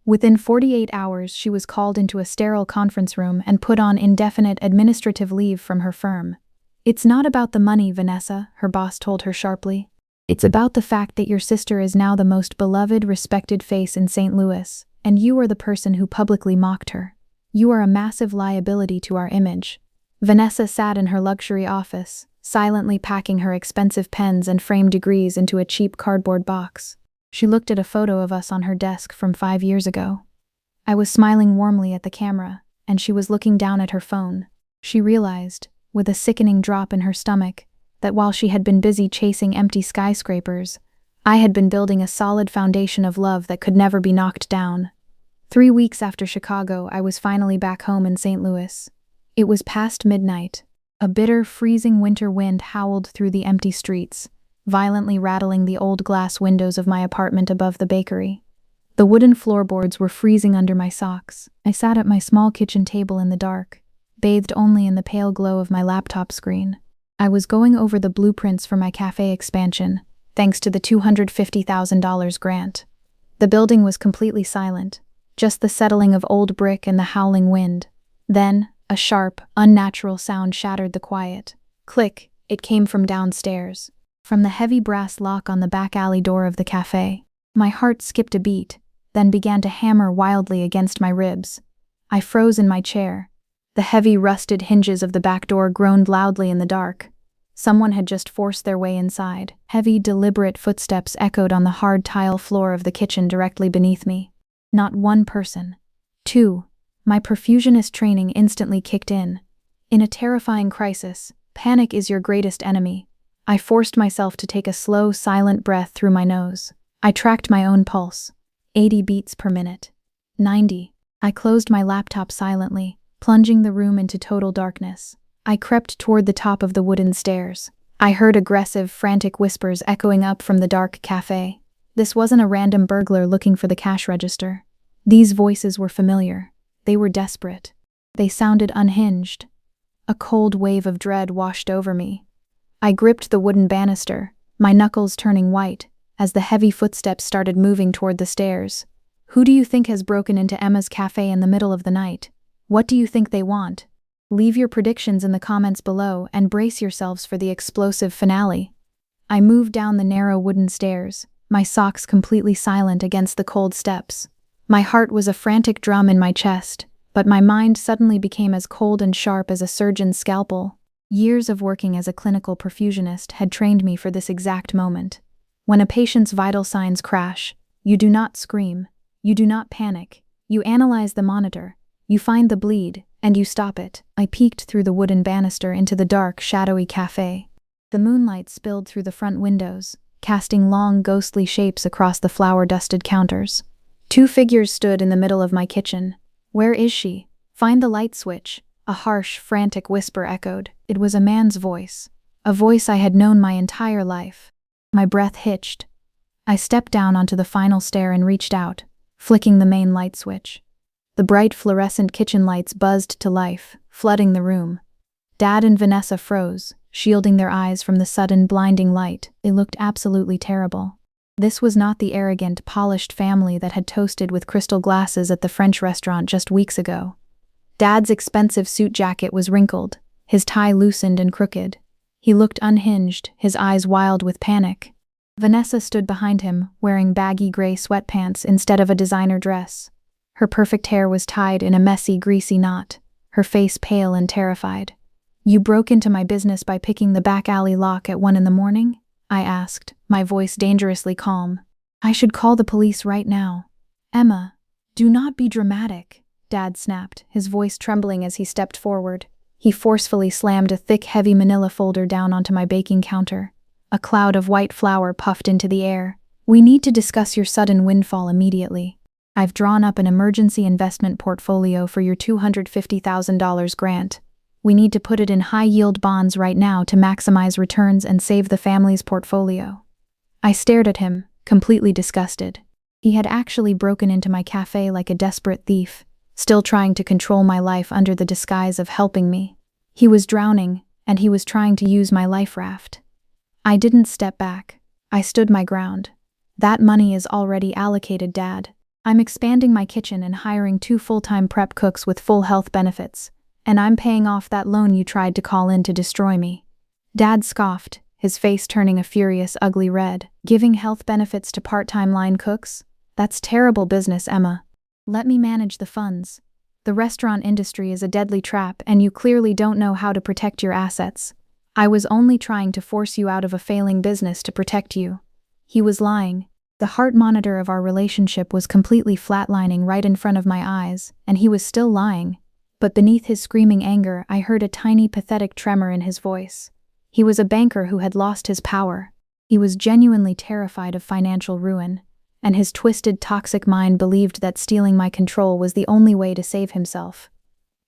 [SPEAKER 1] Within 48 hours, she was called into a sterile conference room and put on indefinite administrative leave from her firm. "It's not about the money, Vanessa," her boss told her sharply. "It's about the fact that your sister is now the most beloved, respected face in St. Louis, and you are the person who publicly mocked her. You are a massive liability to our image." Vanessa sat in her luxury office, silently packing her expensive pens and framed degrees into a cheap cardboard box. She looked at a photo of us on her desk from 5 years ago. I was smiling warmly at the camera, and she was looking down at her phone. She realized, with a sickening drop in her stomach, that while she had been busy chasing empty skyscrapers, I had been building a solid foundation of love that could never be knocked down. 3 weeks after Chicago, I was finally back home in St. Louis. It was past midnight. A bitter, freezing winter wind howled through the empty streets, violently rattling the old glass windows of my apartment above the bakery. The wooden floorboards were freezing under my socks. I sat at my small kitchen table in the dark, bathed only in the pale glow of my laptop screen. I was going over the blueprints for my cafe expansion, thanks to the $250,000 grant. The building was completely silent, just the settling of old brick and the howling wind. Then, a sharp, unnatural sound shattered the quiet. Click, it came from downstairs, from the heavy brass lock on the back alley door of the cafe. My heart skipped a beat, then began to hammer wildly against my ribs. I froze in my chair. The heavy, rusted hinges of the back door groaned loudly in the dark. Someone had just forced their way inside. Heavy, deliberate footsteps echoed on the hard tile floor of the kitchen directly beneath me. Not one person. 2. My perfusionist training instantly kicked in. In a terrifying crisis, panic is your greatest enemy. I forced myself to take a slow, silent breath through my nose. I tracked my own pulse. 80 beats per minute. 90. I closed my laptop silently, plunging the room into total darkness. I crept toward the top of the wooden stairs. I heard aggressive, frantic whispers echoing up from the dark cafe. This wasn't a random burglar looking for the cash register. These voices were familiar. They were desperate. They sounded unhinged. A cold wave of dread washed over me. I gripped the wooden banister, my knuckles turning white, as the heavy footsteps started moving toward the stairs. Who do you think has broken into Emma's cafe in the middle of the night? What do you think they want? Leave your predictions in the comments below and brace yourselves for the explosive finale. I moved down the narrow wooden stairs, my socks completely silent against the cold steps. My heart was a frantic drum in my chest, but my mind suddenly became as cold and sharp as a surgeon's scalpel. Years of working as a clinical perfusionist had trained me for this exact moment. When a patient's vital signs crash, you do not scream, you do not panic, you analyze the monitor, you find the bleed, and you stop it. I peeked through the wooden banister into the dark, shadowy cafe. The moonlight spilled through the front windows, casting long, ghostly shapes across the flour-dusted counters. 2 figures stood in the middle of my kitchen. "Where is she? Find the light switch," a harsh, frantic whisper echoed. It was a man's voice, a voice I had known my entire life. My breath hitched. I stepped down onto the final stair and reached out, flicking the main light switch. The bright fluorescent kitchen lights buzzed to life, flooding the room. Dad and Vanessa froze, shielding their eyes from the sudden, blinding light. They looked absolutely terrible. This was not the arrogant, polished family that had toasted with crystal glasses at the French restaurant just weeks ago. Dad's expensive suit jacket was wrinkled, his tie loosened and crooked. He looked unhinged, his eyes wild with panic. Vanessa stood behind him, wearing baggy gray sweatpants instead of a designer dress. Her perfect hair was tied in a messy, greasy knot, her face pale and terrified. "You broke into my business by picking the back alley lock at 1 a.m? I asked, my voice dangerously calm. "I should call the police right now." "Emma, do not be dramatic," Dad snapped, his voice trembling as he stepped forward. He forcefully slammed a thick, heavy manila folder down onto my baking counter. A cloud of white flour puffed into the air. "We need to discuss your sudden windfall immediately. I've drawn up an emergency investment portfolio for your $250,000 grant. We need to put it in high-yield bonds right now to maximize returns and save the family's portfolio." I stared at him, completely disgusted. He had actually broken into my cafe like a desperate thief, still trying to control my life under the disguise of helping me. He was drowning, and he was trying to use my life raft. I didn't step back. I stood my ground. That money is already allocated, Dad. I'm expanding my kitchen and hiring 2 full-time prep cooks with full health benefits, and I'm paying off that loan you tried to call in to destroy me. Dad scoffed, his face turning a furious, ugly red. Giving health benefits to part-time line cooks? That's terrible business, Emma. Let me manage the funds. The restaurant industry is a deadly trap, and you clearly don't know how to protect your assets. I was only trying to force you out of a failing business to protect you. He was lying. The heart monitor of our relationship was completely flatlining right in front of my eyes, and he was still lying. But beneath his screaming anger, I heard a tiny, pathetic tremor in his voice. He was a banker who had lost his power. He was genuinely terrified of financial ruin, and his twisted, toxic mind believed that stealing my control was the only way to save himself.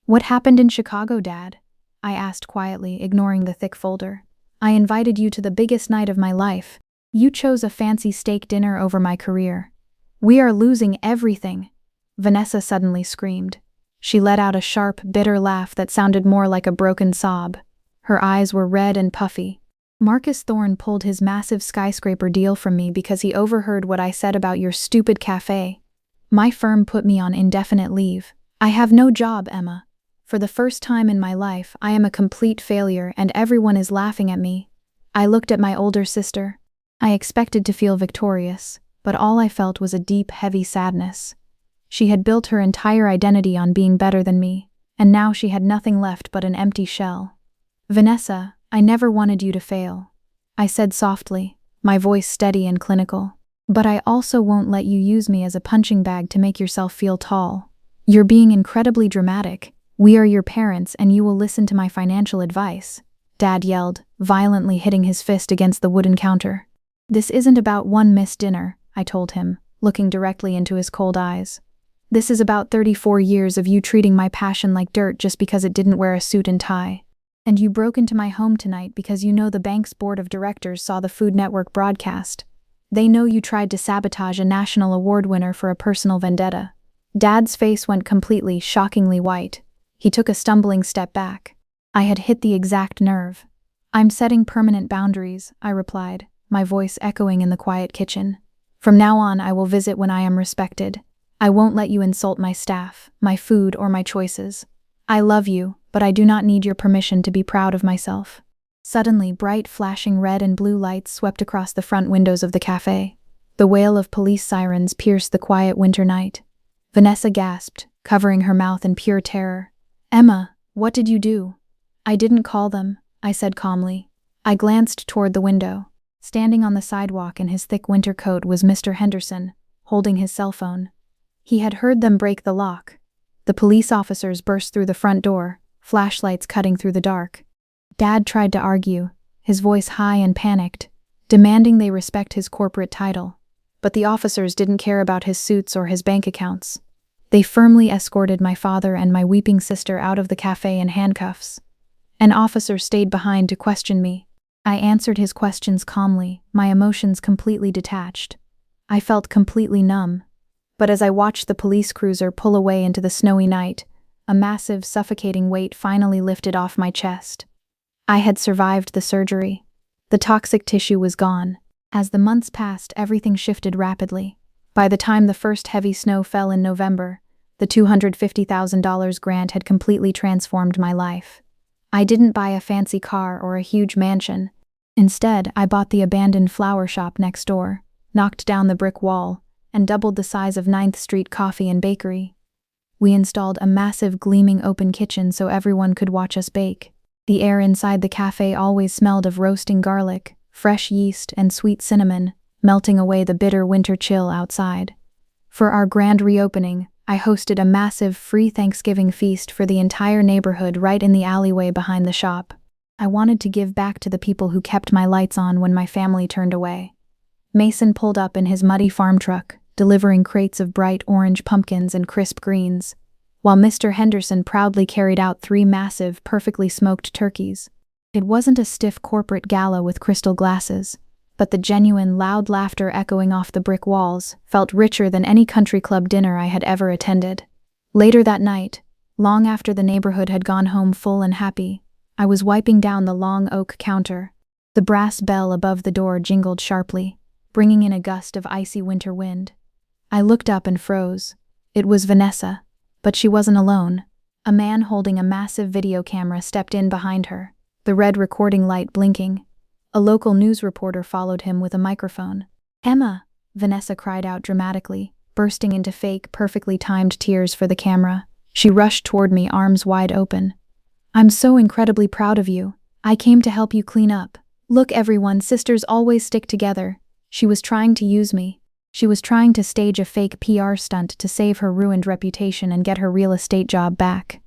[SPEAKER 1] What happened in Chicago, Dad? I asked quietly, ignoring the thick folder. I invited you to the biggest night of my life. You chose a fancy steak dinner over my career. We are losing everything. Vanessa suddenly screamed. She let out a sharp, bitter laugh that sounded more like a broken sob. Her eyes were red and puffy. Marcus Thorne pulled his massive skyscraper deal from me because he overheard what I said about your stupid cafe. My firm put me on indefinite leave. I have no job, Emma. For the first time in my life, I am a complete failure and everyone is laughing at me. I looked at my older sister. I expected to feel victorious, but all I felt was a deep, heavy sadness. She had built her entire identity on being better than me, and now she had nothing left but an empty shell. Vanessa, I never wanted you to fail, I said softly, my voice steady and clinical. But I also won't let you use me as a punching bag to make yourself feel tall. You're being incredibly dramatic. We are your parents and you will listen to my financial advice, Dad yelled, violently hitting his fist against the wooden counter. This isn't about one missed dinner, I told him, looking directly into his cold eyes. This is about 34 years of you treating my passion like dirt just because it didn't wear a suit and tie. And you broke into my home tonight because you know the bank's board of directors saw the Food Network broadcast. They know you tried to sabotage a national award winner for a personal vendetta. Dad's face went completely, shockingly white. He took a stumbling step back. I had hit the exact nerve. I'm setting permanent boundaries, I replied, my voice echoing in the quiet kitchen. From now on, I will visit when I am respected. I won't let you insult my staff, my food, or my choices. I love you, but I do not need your permission to be proud of myself. Suddenly, bright, flashing red and blue lights swept across the front windows of the cafe. The wail of police sirens pierced the quiet winter night. Vanessa gasped, covering her mouth in pure terror. Emma, what did you do? I didn't call them, I said calmly. I glanced toward the window. Standing on the sidewalk in his thick winter coat was Mr. Henderson, holding his cell phone. He had heard them break the lock. The police officers burst through the front door, flashlights cutting through the dark. Dad tried to argue, his voice high and panicked, demanding they respect his corporate title. But the officers didn't care about his suits or his bank accounts. They firmly escorted my father and my weeping sister out of the cafe in handcuffs. An officer stayed behind to question me. I answered his questions calmly, my emotions completely detached. I felt completely numb. But as I watched the police cruiser pull away into the snowy night, a massive, suffocating weight finally lifted off my chest. I had survived the surgery. The toxic tissue was gone. As the months passed, everything shifted rapidly. By the time the first heavy snow fell in November, the $250,000 grant had completely transformed my life. I didn't buy a fancy car or a huge mansion. Instead, I bought the abandoned flower shop next door, knocked down the brick wall, and doubled the size of 9th Street Coffee and Bakery. We installed a massive gleaming open kitchen so everyone could watch us bake. The air inside the cafe always smelled of roasting garlic, fresh yeast, and sweet cinnamon, melting away the bitter winter chill outside. For our grand reopening, I hosted a massive free Thanksgiving feast for the entire neighborhood right in the alleyway behind the shop. I wanted to give back to the people who kept my lights on when my family turned away. Mason pulled up in his muddy farm truck, delivering crates of bright orange pumpkins and crisp greens, while Mr. Henderson proudly carried out 3 massive, perfectly smoked turkeys. It wasn't a stiff corporate gala with crystal glasses, but the genuine, loud laughter echoing off the brick walls felt richer than any country club dinner I had ever attended. Later that night, long after the neighborhood had gone home full and happy, I was wiping down the long oak counter. The brass bell above the door jingled sharply, bringing in a gust of icy winter wind. I looked up and froze. It was Vanessa, but she wasn't alone. A man holding a massive video camera stepped in behind her, the red recording light blinking. A local news reporter followed him with a microphone. "Emma!" Vanessa cried out dramatically, bursting into fake, perfectly timed tears for the camera. She rushed toward me, arms wide open. "I'm so incredibly proud of you. I came to help you clean up. Look everyone, sisters always stick together." She was trying to use me. She was trying to stage a fake PR stunt to save her ruined reputation and get her real estate job back.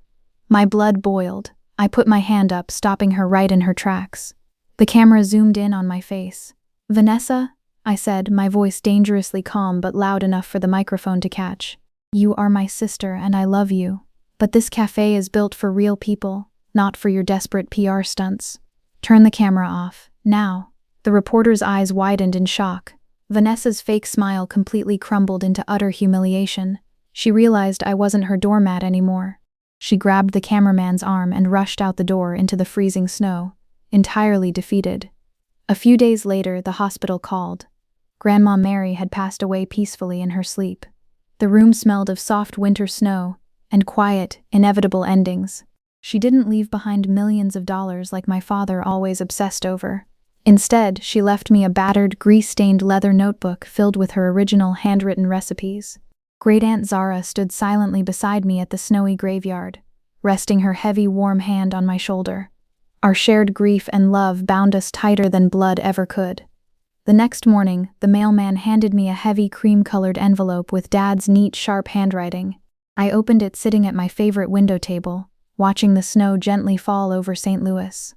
[SPEAKER 1] My blood boiled. I put my hand up, stopping her right in her tracks. The camera zoomed in on my face. "Vanessa," I said, my voice dangerously calm but loud enough for the microphone to catch. "You are my sister and I love you. But this cafe is built for real people, not for your desperate PR stunts. Turn the camera off, now." The reporter's eyes widened in shock. Vanessa's fake smile completely crumbled into utter humiliation. She realized I wasn't her doormat anymore. She grabbed the cameraman's arm and rushed out the door into the freezing snow, entirely defeated. A few days later, the hospital called. Grandma Mary had passed away peacefully in her sleep. The room smelled of soft winter snow and quiet, inevitable endings. She didn't leave behind millions of dollars like my father always obsessed over. Instead, she left me a battered, grease-stained leather notebook filled with her original handwritten recipes. Great-Aunt Zara stood silently beside me at the snowy graveyard, resting her heavy, warm hand on my shoulder. Our shared grief and love bound us tighter than blood ever could. The next morning, the mailman handed me a heavy cream-colored envelope with Dad's neat, sharp handwriting. I opened it sitting at my favorite window table, watching the snow gently fall over St. Louis.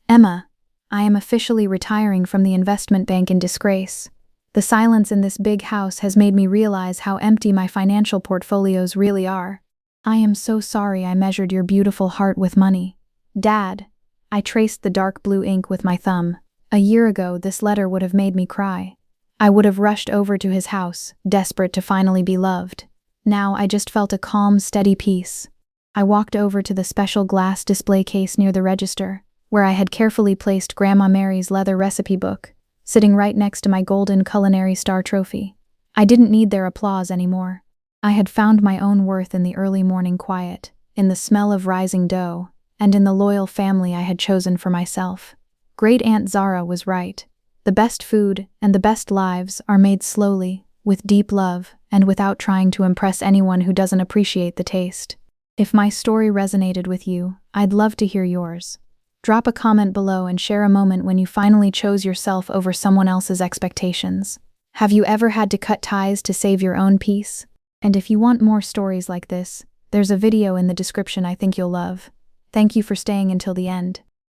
[SPEAKER 1] "Emma, I am officially retiring from the investment bank in disgrace. The silence in this big house has made me realize how empty my financial portfolios really are. I am so sorry I measured your beautiful heart with money. Dad," I traced the dark blue ink with my thumb. A year ago, this letter would have made me cry. I would have rushed over to his house, desperate to finally be loved. Now I just felt a calm, steady peace. I walked over to the special glass display case near the register, where I had carefully placed Grandma Mary's leather recipe book, sitting right next to my golden culinary star trophy. I didn't need their applause anymore. I had found my own worth in the early morning quiet, in the smell of rising dough, and in the loyal family I had chosen for myself. Great-Aunt Zara was right. The best food and the best lives are made slowly, with deep love, and without trying to impress anyone who doesn't appreciate the taste. If my story resonated with you, I'd love to hear yours. Drop a comment below and share a moment when you finally chose yourself over someone else's expectations. Have you ever had to cut ties to save your own peace? And if you want more stories like this, there's a video in the description I think you'll love. Thank you for staying until the end.